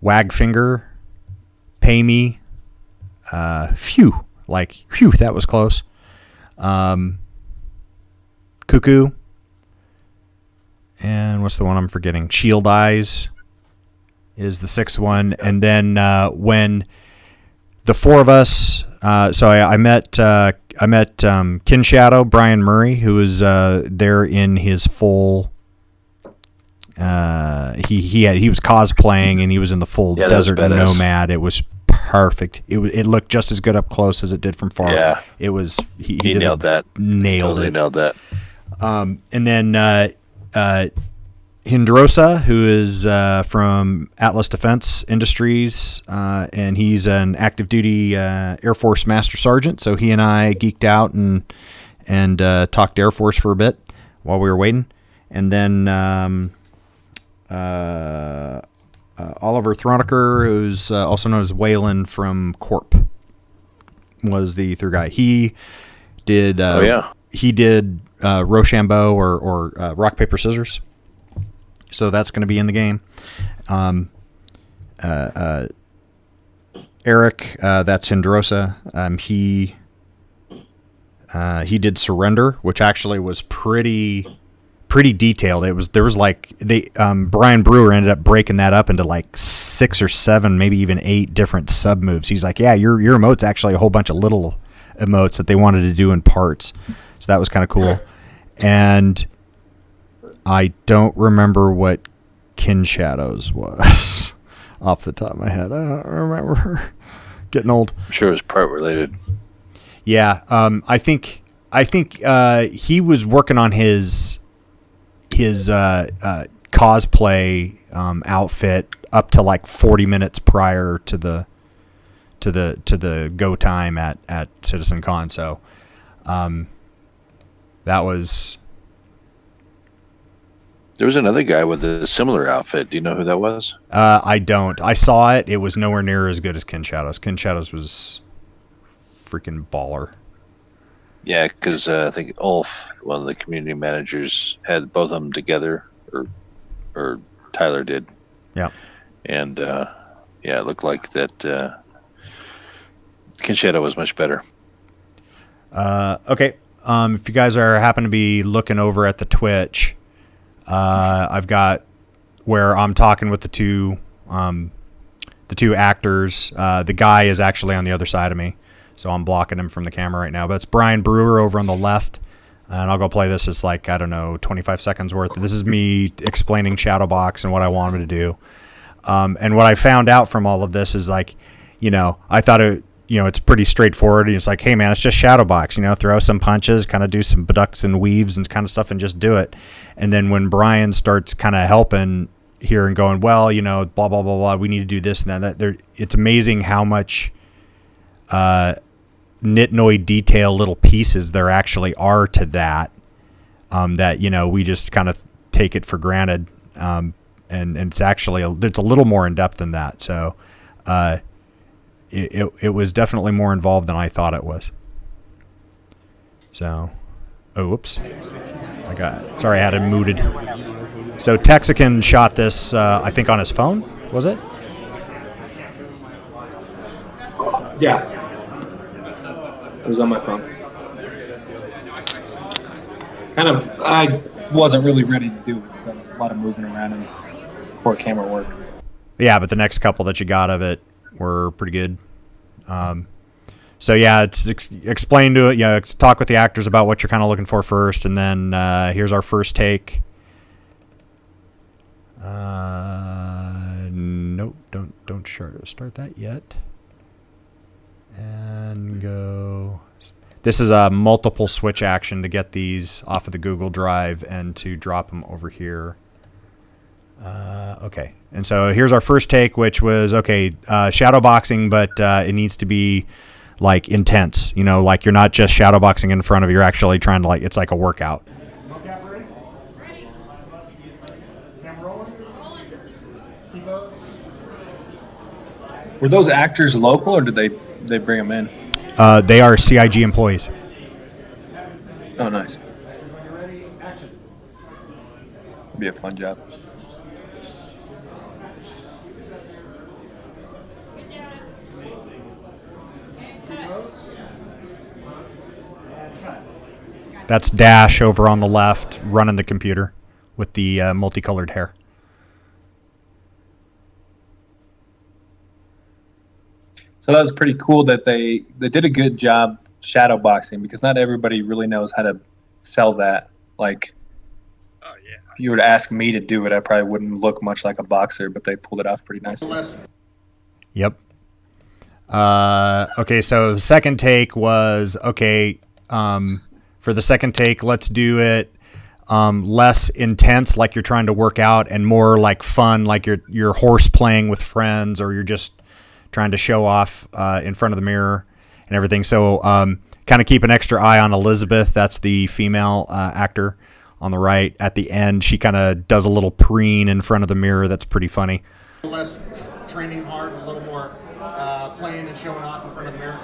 Wagfinger, Pay Me, Phew, that was close. Cuckoo, and what's the one I'm forgetting? Shield Eyes is the 6th one, and then when the 4 of us, so I met Kin Shadow, Brian Murray, who was there in his full. He was cosplaying and he was in the full Desert Nomad. It was perfect. It looked just as good up close as it did from far. Yeah, it was. He nailed that. Totally nailed that. And then Hindrosa, who is from Atlas Defense Industries, and he's an active duty Air Force Master Sergeant. So he and I geeked out and talked Air Force for a bit while we were waiting. And then Oliver Throneker, who's also known as Waylon from Corp, was the third guy. He did. He did Rochambeau or rock paper scissors. So that's going to be in the game. Eric, that's Hindrosa. He did Surrender, which actually was pretty detailed. There was like Brian Brewer ended up breaking that up into like 6 or 7, maybe even 8 different sub moves. He's like, yeah, your emote's actually a whole bunch of little emotes that they wanted to do in parts. So that was kind of cool. And I don't remember what Kin Shadows was off the top of my head. I don't remember. Getting old. I'm sure it was part related. Yeah, I think he was working on his cosplay outfit up to like 40 minutes prior to the go time at CitizenCon. So that was. There was another guy with a similar outfit. Do you know who that was? I don't. I saw it. It was nowhere near as good as Kin Shadows. Kin Shadows was freaking baller. Yeah, because I think Ulf, one of the community managers, had both of them together, or Tyler did. Yeah. And it looked like that Kin Shadow was much better. Okay. If you guys happen to be looking over at the Twitch, I've got where I'm talking with the two actors. The guy is actually on the other side of me, so I'm blocking him from the camera right now. But it's Brian Brewer over on the left, and I'll go play this. It's like, I don't know, 25 seconds worth. This is me explaining Shadowbox and what I want him to do. And what I found out from all of this is like, I thought it's pretty straightforward. It's like, hey man, it's just Shadowbox, throw some punches, kind of do some ducks and weaves and kind of stuff and just do it. And then when Brian starts kind of helping here and going, well, blah, blah, blah, blah, we need to do this and that. It's amazing how much nitnoid detail little pieces there actually are to that, that, we just kind of take it for granted. And it's actually, it's a little more in depth than that. So, it was definitely more involved than I thought it was. So, whoops. Sorry, I had it muted. So Texican shot this, I think, on his phone, was it? Yeah. It was on my phone. I wasn't really ready to do it, so a lot of moving around and poor camera work. Yeah, but the next couple that you got of it were pretty good. So yeah, it's explain to it. Talk with the actors about what you're kind of looking for first, and then here's our first take. Nope, don't start that yet. And go. This is a multiple switch action to get these off of the Google Drive and to drop them over here. Okay, and so here's our first take, which was shadowboxing, but it needs to be like intense. Like you're not just shadowboxing in front of you, you're actually trying to it's like a workout. Were those actors local, or did they bring them in? They are CIG employees. Oh, nice. It'd be a fun job. That's Dash over on the left, running the computer with the multicolored hair. So that was pretty cool that they did a good job shadowboxing, because not everybody really knows how to sell that. Like, if you were to ask me to do it, I probably wouldn't look much like a boxer, but they pulled it off pretty nicely. Yep. Okay, so the second take was, for the second take, let's do it less intense, like you're trying to work out, and more like fun, like you're horse playing with friends, or you're just trying to show off in front of the mirror and everything. So kind of keep an extra eye on Elizabeth. That's the female actor on the right. At the end, she kind of does a little preen in front of the mirror. That's pretty funny. Less training hard, a little more playing and showing off in front of the mirror.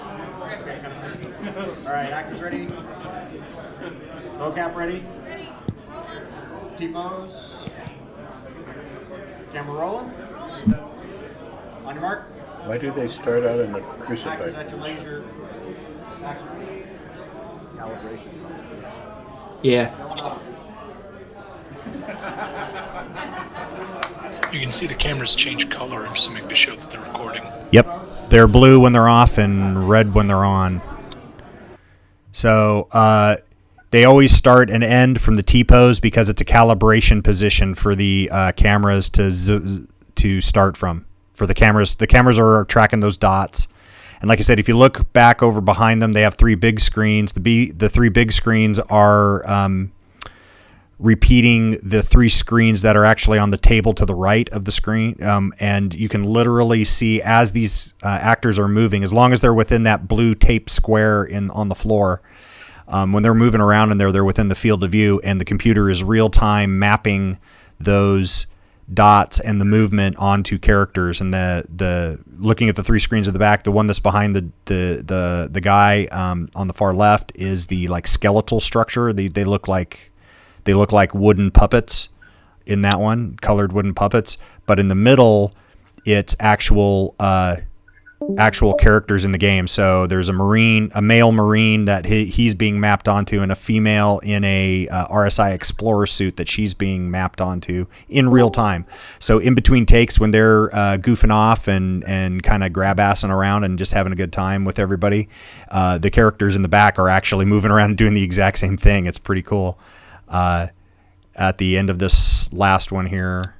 Okay, kind of thing. All right, actors ready? Mocap ready? Ready. T-pose. Camera rolling. On your mark. Why do they start out in the Actors crucifix? at your leisure. Action. Calibration. Yeah. You can see the cameras change color or something to show that they're recording. Yep. They're blue when they're off and red when they're on. So they always start and end from the T-pose because it's a calibration position for the cameras to start from. For the cameras are tracking those dots. And like I said, if you look back over behind them, they have 3 big screens. The 3 big screens are repeating the 3 screens that are actually on the table to the right of the screen. And you can literally see as these actors are moving, as long as they're within that blue tape square on the floor, when they're moving around and they're within the field of view, and the computer is real-time mapping those dots and the movement onto characters. And the looking at the 3 screens at the back, the one that's behind the guy on the far left is the like skeletal structure. They look like wooden puppets in that one, colored wooden puppets. But in the middle, it's actual characters in the game. So there's a male Marine that he's being mapped onto, and a female in a RSI Explorer suit that she's being mapped onto in real time. So in between takes, when they're goofing off and kind of grab-assing around and just having a good time with everybody, the characters in the back are actually moving around and doing the exact same thing. It's pretty cool. At the end of this last one here,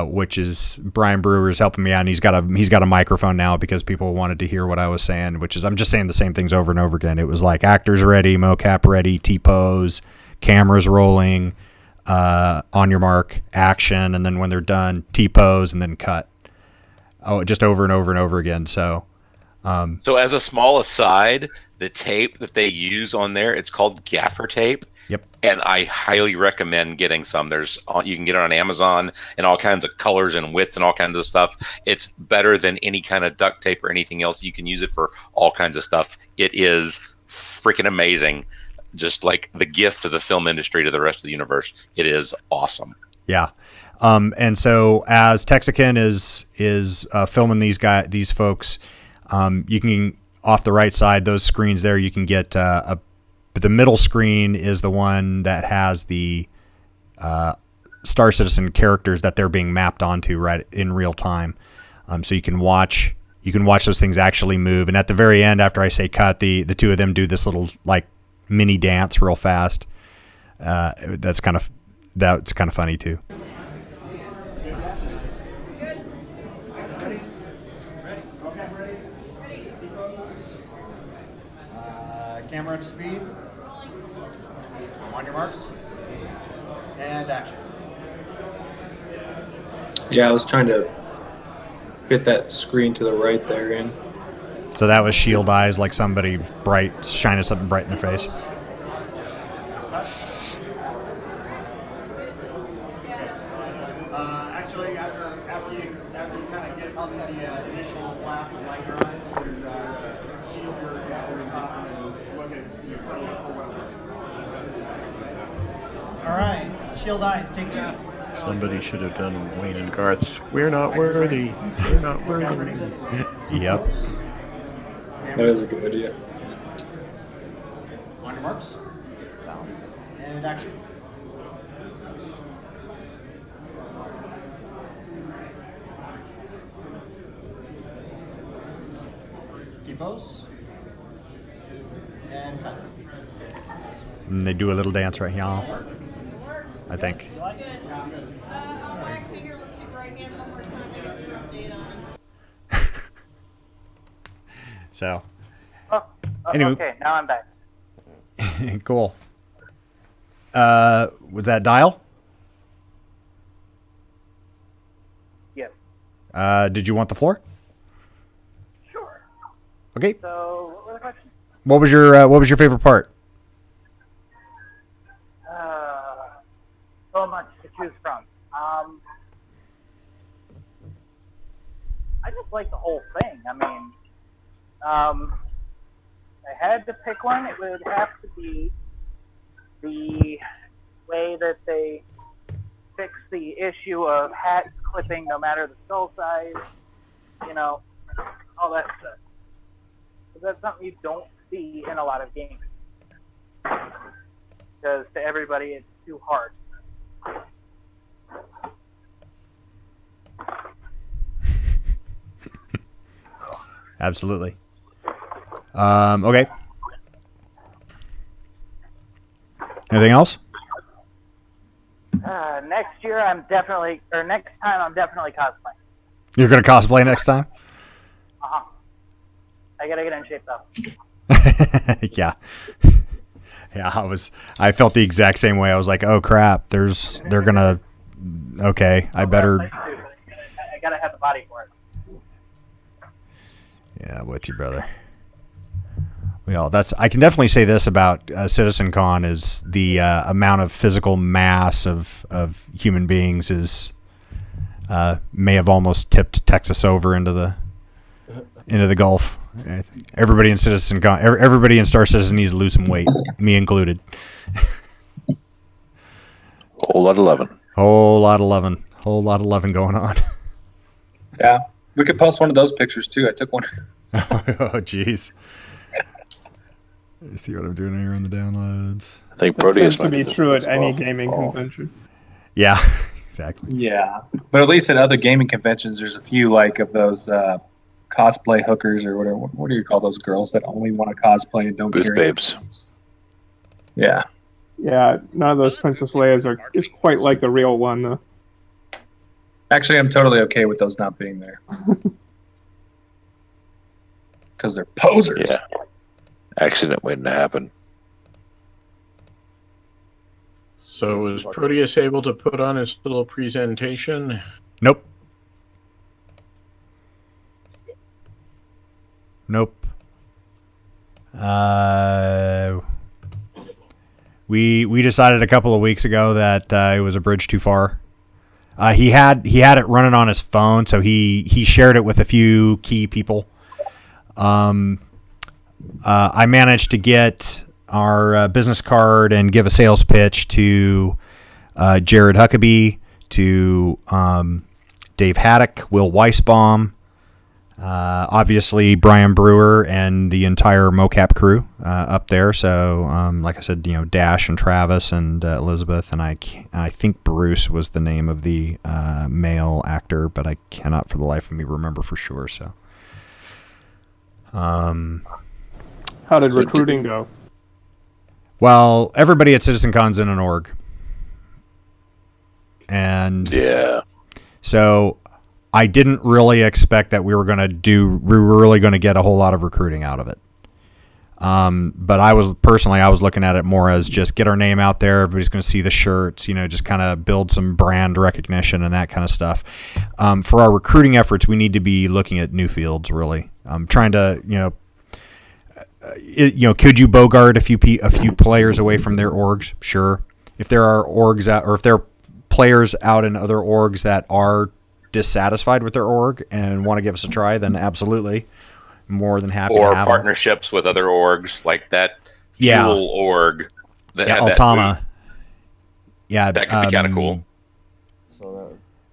which is Brian Brewer is helping me out, and he's got a microphone now because people wanted to hear what I was saying, which is I'm just saying the same things over and over again. It was like actors ready, mocap ready, T-pose, cameras rolling, on your mark, action, and then when they're done, T-pose, and then cut. Oh, just over and over and over again. So as a small aside, the tape that they use on there, it's called gaffer tape. Yep. And I highly recommend getting some. You can get it on Amazon in all kinds of colors and widths and all kinds of stuff. It's better than any kind of duct tape or anything else. You can use it for all kinds of stuff. It is freaking amazing. Just like the gift to the film industry to the rest of the universe. It is awesome. Yeah. And so as Texican is filming these folks, you can, off the right side, those screens there, you can get the middle screen is the one that has the Star Citizen characters that they're being mapped onto right in real time. So you can watch those things actually move. And at the very end, after I say cut, the 2 of them do this little like mini dance real fast. That's kind of funny too. Camera to speed. On your marks. And action. Yeah, I was trying to fit that screen to the right there in. So that was shield eyes, like somebody bright shining something bright in their face. Actually, after you kind of get up to the initial blast of light in your eyes, there's shield your top and look at your All right, shield eyes, take 2. Somebody should have done Wayne and Garth's "We're not worthy, we're not worthy." Yep. That is a good idea. On your marks. And action. T-pose. And cut. And they do a little dance right here, I think. So, anyway. Okay, now I'm back. Cool. Was that Dial? Yes. Did you want the floor? Sure. Okay. So, what were the questions? What was your favorite part? So much to choose from. I just like the whole thing. I mean, I had to pick one. It would have to be the way that they fix the issue of hat clipping, no matter the skull size, all that stuff. But that's something you don't see in a lot of games. Because to everybody, it's too hard. Absolutely. Okay. Anything else? Next time I'm definitely cosplaying. You're going to cosplay next time? I gotta get in shape though. Yeah. Yeah, I felt the exact same way. I was like, oh crap, they're gonna, okay, I better. I gotta have the body for it. Yeah, I'm with you, brother. I can definitely say this about CitizenCon is the amount of physical mass of human beings may have almost tipped Texas over into the Gulf. Everybody in CitizenCon, everybody in Star Citizen needs to lose some weight, me included. Whole lot of loving. Whole lot of loving going on. Yeah, we could post one of those pictures too. I took one. Oh, jeez. You see what I'm doing here in the downloads? I think That Proteus tends to might be do true this at any as well. gaming convention. Yeah, exactly. Yeah, but at least at other gaming conventions, there's a few of those cosplay hookers or whatever. What do you call those girls that only want to cosplay and don't Booth care? babes. Yeah. Yeah, none of those Princess Leia's is quite like the real one, though. Actually, I'm totally okay with those not being there. Because they're posers. Yeah. Accident waiting to happen. So was Proteus able to put on his little presentation? Nope. We decided a couple of weeks ago that it was a bridge too far. He had it running on his phone, so he shared it with a few key people. I managed to get our business card and give a sales pitch to Jared Huckabee, to Dave Haddock, Will Weisbaum, obviously Brian Brewer, and the entire mocap crew up there. So, like I said, Dash and Travis and Elizabeth, and I think Bruce was the name of the male actor, but I cannot for the life of me remember for sure. So, How did recruiting go? Well, everybody at CitizenCon's in an org, and yeah, so I didn't really expect that we were really going to get a whole lot of recruiting out of it. But I was looking at it more as just get our name out there. Everybody's going to see the shirts, just kind of build some brand recognition and that kind of stuff. For our recruiting efforts, we need to be looking at new fields, really. I'm trying to, could you bogart a few players away from their orgs? Sure. If there are orgs out, or if there are players out in other orgs that are dissatisfied with their org and want to give us a try, then absolutely, more than happy to have partnerships with other orgs like that fuel org that had Altama. that could be kind of cool.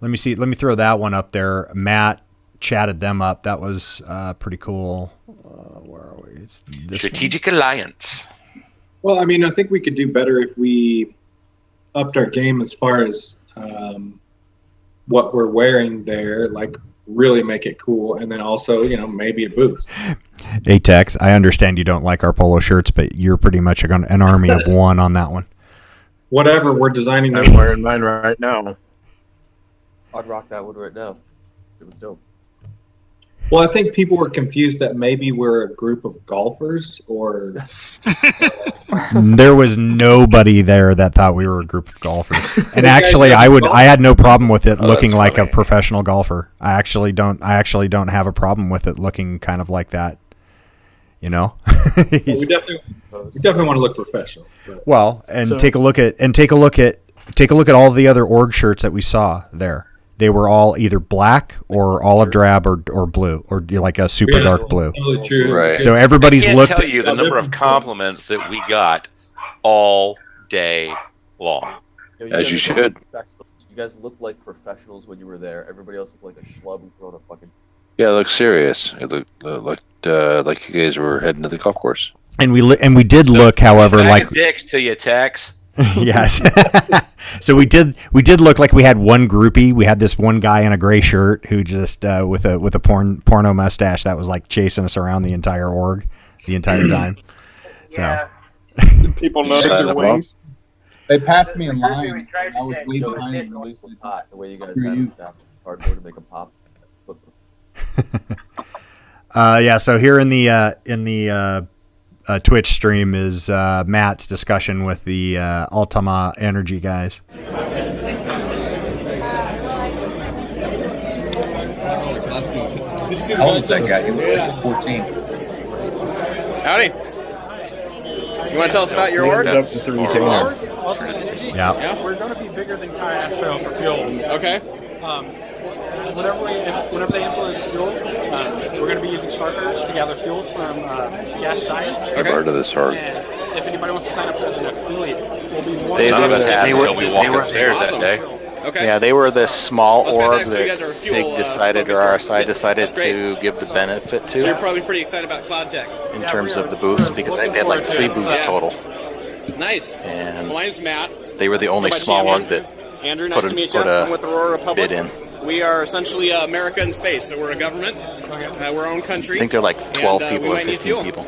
Let me see. Let me throw that one up there. Matt chatted them up. That was pretty cool. Where are we? It's this Strategic Alliance. Well, I mean, I think we could do better if we upped our game as far as what we're wearing there, really make it cool, and then also, maybe a booth. Atex, I understand you don't like our polo shirts, but you're pretty much an army of one on that one. Whatever, we're designing them. I'm wearing mine right now. I'd rock that one right now. It was dope. Well, I think people were confused that maybe we're a group of golfers, or there was nobody there that thought we were a group of golfers. And actually, I had no problem with it looking like a professional golfer. I actually don't have a problem with it looking kind of like that. We definitely want to look professional. Well, and take a look at take a look at all the other org shirts that we saw there. They were all either black or olive drab or blue or like a super dark blue. Totally true. Right. So everybody's I can't looked. tell you the number of compliments that we got all day long. As guys you look should. like professionals. You guys looked like professionals when you were there. Everybody else looked like a schlub who thrown a fucking. Yeah, it looked serious. It looked like you guys were heading to the golf course. And we did look, however, like dick to you, Tex. yes. So we did look like we had one groupie. We had this one guy in a gray shirt who just with a porno mustache that was like chasing us around the entire org the entire time. So people notice your wings. They passed me in line. I was way Yo, behind. his wings look hot. The way you guys Screw had you. them stacked cardboard to make them pop. yeah. So here in the Twitch stream is Matt's discussion with the Ultima Energy guys. How old is that guy? He looks like he's 14. Howdy. You want to tell us about your org? Yeah. We're going to be bigger than Kayak Trail for fuel. Okay. Whenever they implement fuel, we're going to be using Starfish to gather fuel from gas giants. I've heard of this hard. And if anybody wants to sign up as an affiliate, we'll be more None of us have they were- until we they walked were- upstairs that Awesome. day. Okay. Yeah, they were the small That's org fantastic. So you that guys are a SIG fuel, decided or focused RSI org. decided That's great. to give the benefit So you're to probably pretty excited about Cloud Tech. in terms of the booths because they had like 3 booths total. Nice. And My name's Matt. they were the only Go by small GM org Andrew. that Andrew, nice to meet you. put I'm with Aurora Republic. bid in. We are essentially America in space, so we're a government. We're our own country. I think they're like 12 and, people we or might need 15 fuel. people.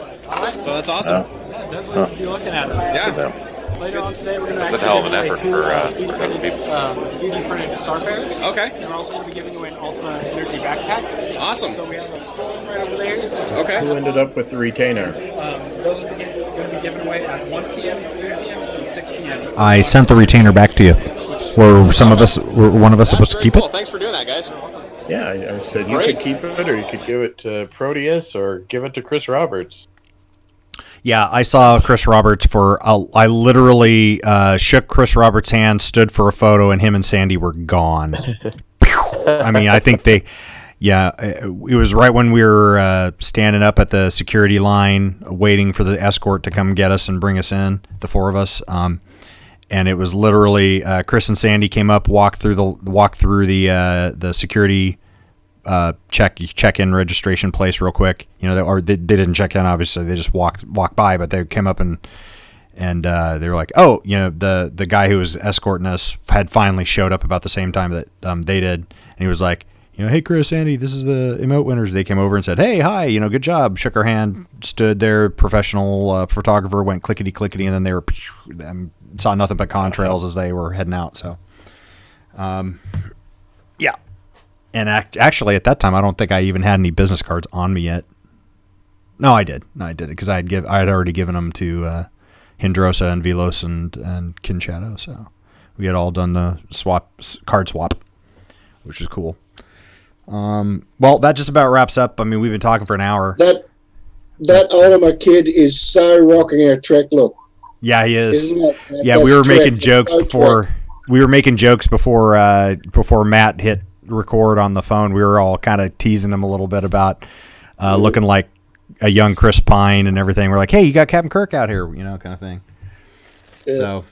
So that's awesome. Definitely be looking at it. Yeah. Later on today, we're going to That's a hell of an effort for other people. 3D printed Starfares. Okay. And we're also going to be giving away an Ultima Energy backpack. Awesome. So we have a phone right over there. Okay. Who ended up with the retainer? Those are going to be given away at 1 p.m., 3 p.m., and 6 p.m. I sent the retainer back to you. Were one of us supposed to keep Cool. it? Than's for doing that, guys. Yeah, I said you Great. could keep it, or you could give it to Proteus, or give it to Chris Roberts. Yeah, I saw Chris Roberts I literally shook Chris Roberts' hand, stood for a photo, and him and Sandy were gone. I mean, I think it was right when we were standing up at the security line, waiting for the escort to come get us and bring us in, the 4 of us. And it was literally Chris and Sandy came up, walked through the security check-in registration place real quick. You know, they didn't check in. Obviously, they just walked by. But they came up and they were like, "Oh, you know, the guy who was escorting us had finally showed up about the same time that they did." And he was like, "You know, hey Chris, Sandy, this is the emote winners." They came over and said, "Hey, hi, you know, good job." Shook her hand, stood there. Professional photographer went clickety clickety, and then they were saw nothing but contrails as they were heading out. So, yeah. And actually, at that time, I don't think I even had any business cards on me yet. No, I did. No, I did it because I had already given them to Hindrosa and Velos and Kinshadow. So we had all done the card swap, which is cool. Well, that just about wraps up. I mean, we've been talking for an hour. That Ultima kid is so rocking a Trek look. Yeah, he is. Yeah, we were making jokes before. We were making jokes before Matt hit record on the phone. We were all kind of teasing him a little bit about looking like a young Chris Pine and everything. We're like, "Hey, you got Captain Kirk out here," you know, kind of thing. Yeah. So,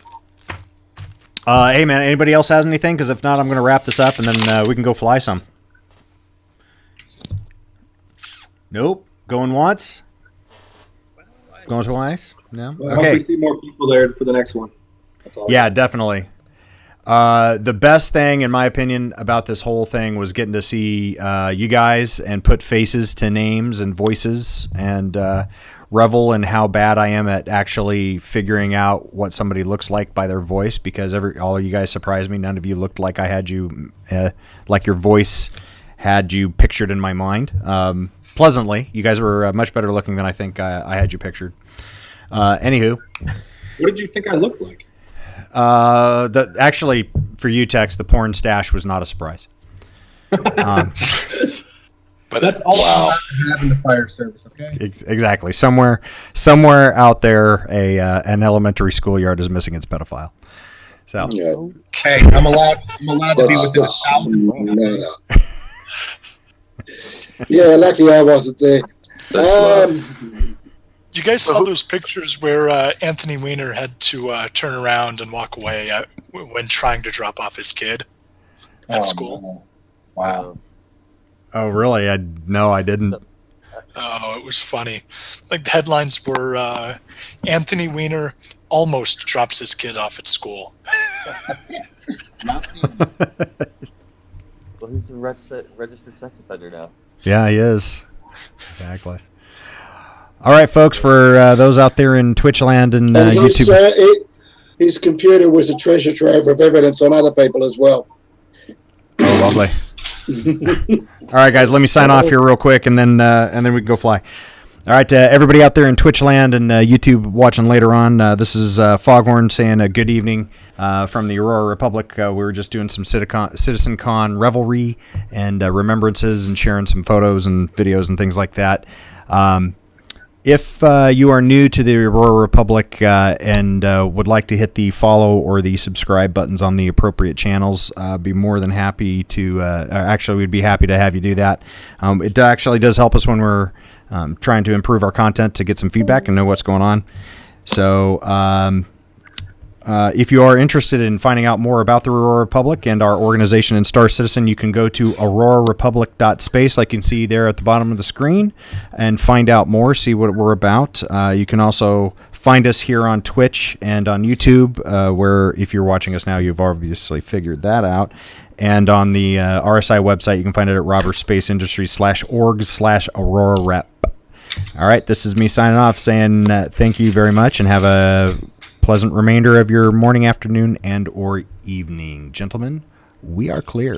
hey man, anybody else has anything? Because if not, I'm going to wrap this up and then we can go fly some. Nope. Going once. Going twice. No. Well, I hope we see more people there for the next one. That's all. Yeah, definitely. The best thing, in my opinion, about this whole thing was getting to see you guys and put faces to names and voices and revel in how bad I am at actually figuring out what somebody looks like by their voice, because all of you guys surprised me. None of you looked like I had you, like your voice had you pictured in my mind. Pleasantly, you guys were much better looking than I think I had you pictured. Anywho. What did you think I looked like? Actually, for you, Tex, the porn stash was not a surprise. But that's all I have in the fire service, okay? Exactly. Somewhere out there, an elementary schoolyard is missing its pedophile. So Yeah. Hey, I'm allowed to be within Yeah, lucky I wasn't there. You guys saw those pictures where Anthony Weiner had to turn around and walk away when trying to drop off his kid at school? No. Wow. Oh, really? I didn't. Oh, it was funny. Like, the headlines were Anthony Weiner almost drops his kid off at school. Well, he's a registered sex offender now. Yeah, he is. Exactly. All right, folks, for those out there in Twitch land and YouTube. His computer was a treasure trove of evidence on other people as well. Oh, lovely. All right, guys, let me sign off here real quick, and then we can go fly. All right, everybody out there in Twitch land and YouTube watching later on, this is Foghorn saying a good evening from the Aurora Republic. We were just doing some CitizenCon revelry and remembrances and sharing some photos and videos and things like that. If you are new to the Aurora Republic and would like to hit the follow or the subscribe buttons on the appropriate channels, be more than happy to. Actually, we'd be happy to have you do that. It actually does help us when we're trying to improve our content to get some feedback and know what's going on. So if you are interested in finding out more about the Aurora Republic and our organization and Star Citizen, you can go to aurorarepublic.space, like you can see there at the bottom of the screen, and find out more, see what we're about. You can also find us here on Twitch and on YouTube, where if you're watching us now, you've obviously figured that out. And on the RSI website, you can find it at robertspaceindustriesslash.org/AuroraRep. All right, this is me signing off, saying thank you very much, and have a pleasant remainder of your morning, afternoon, and or evening. Gentlemen, we are clear.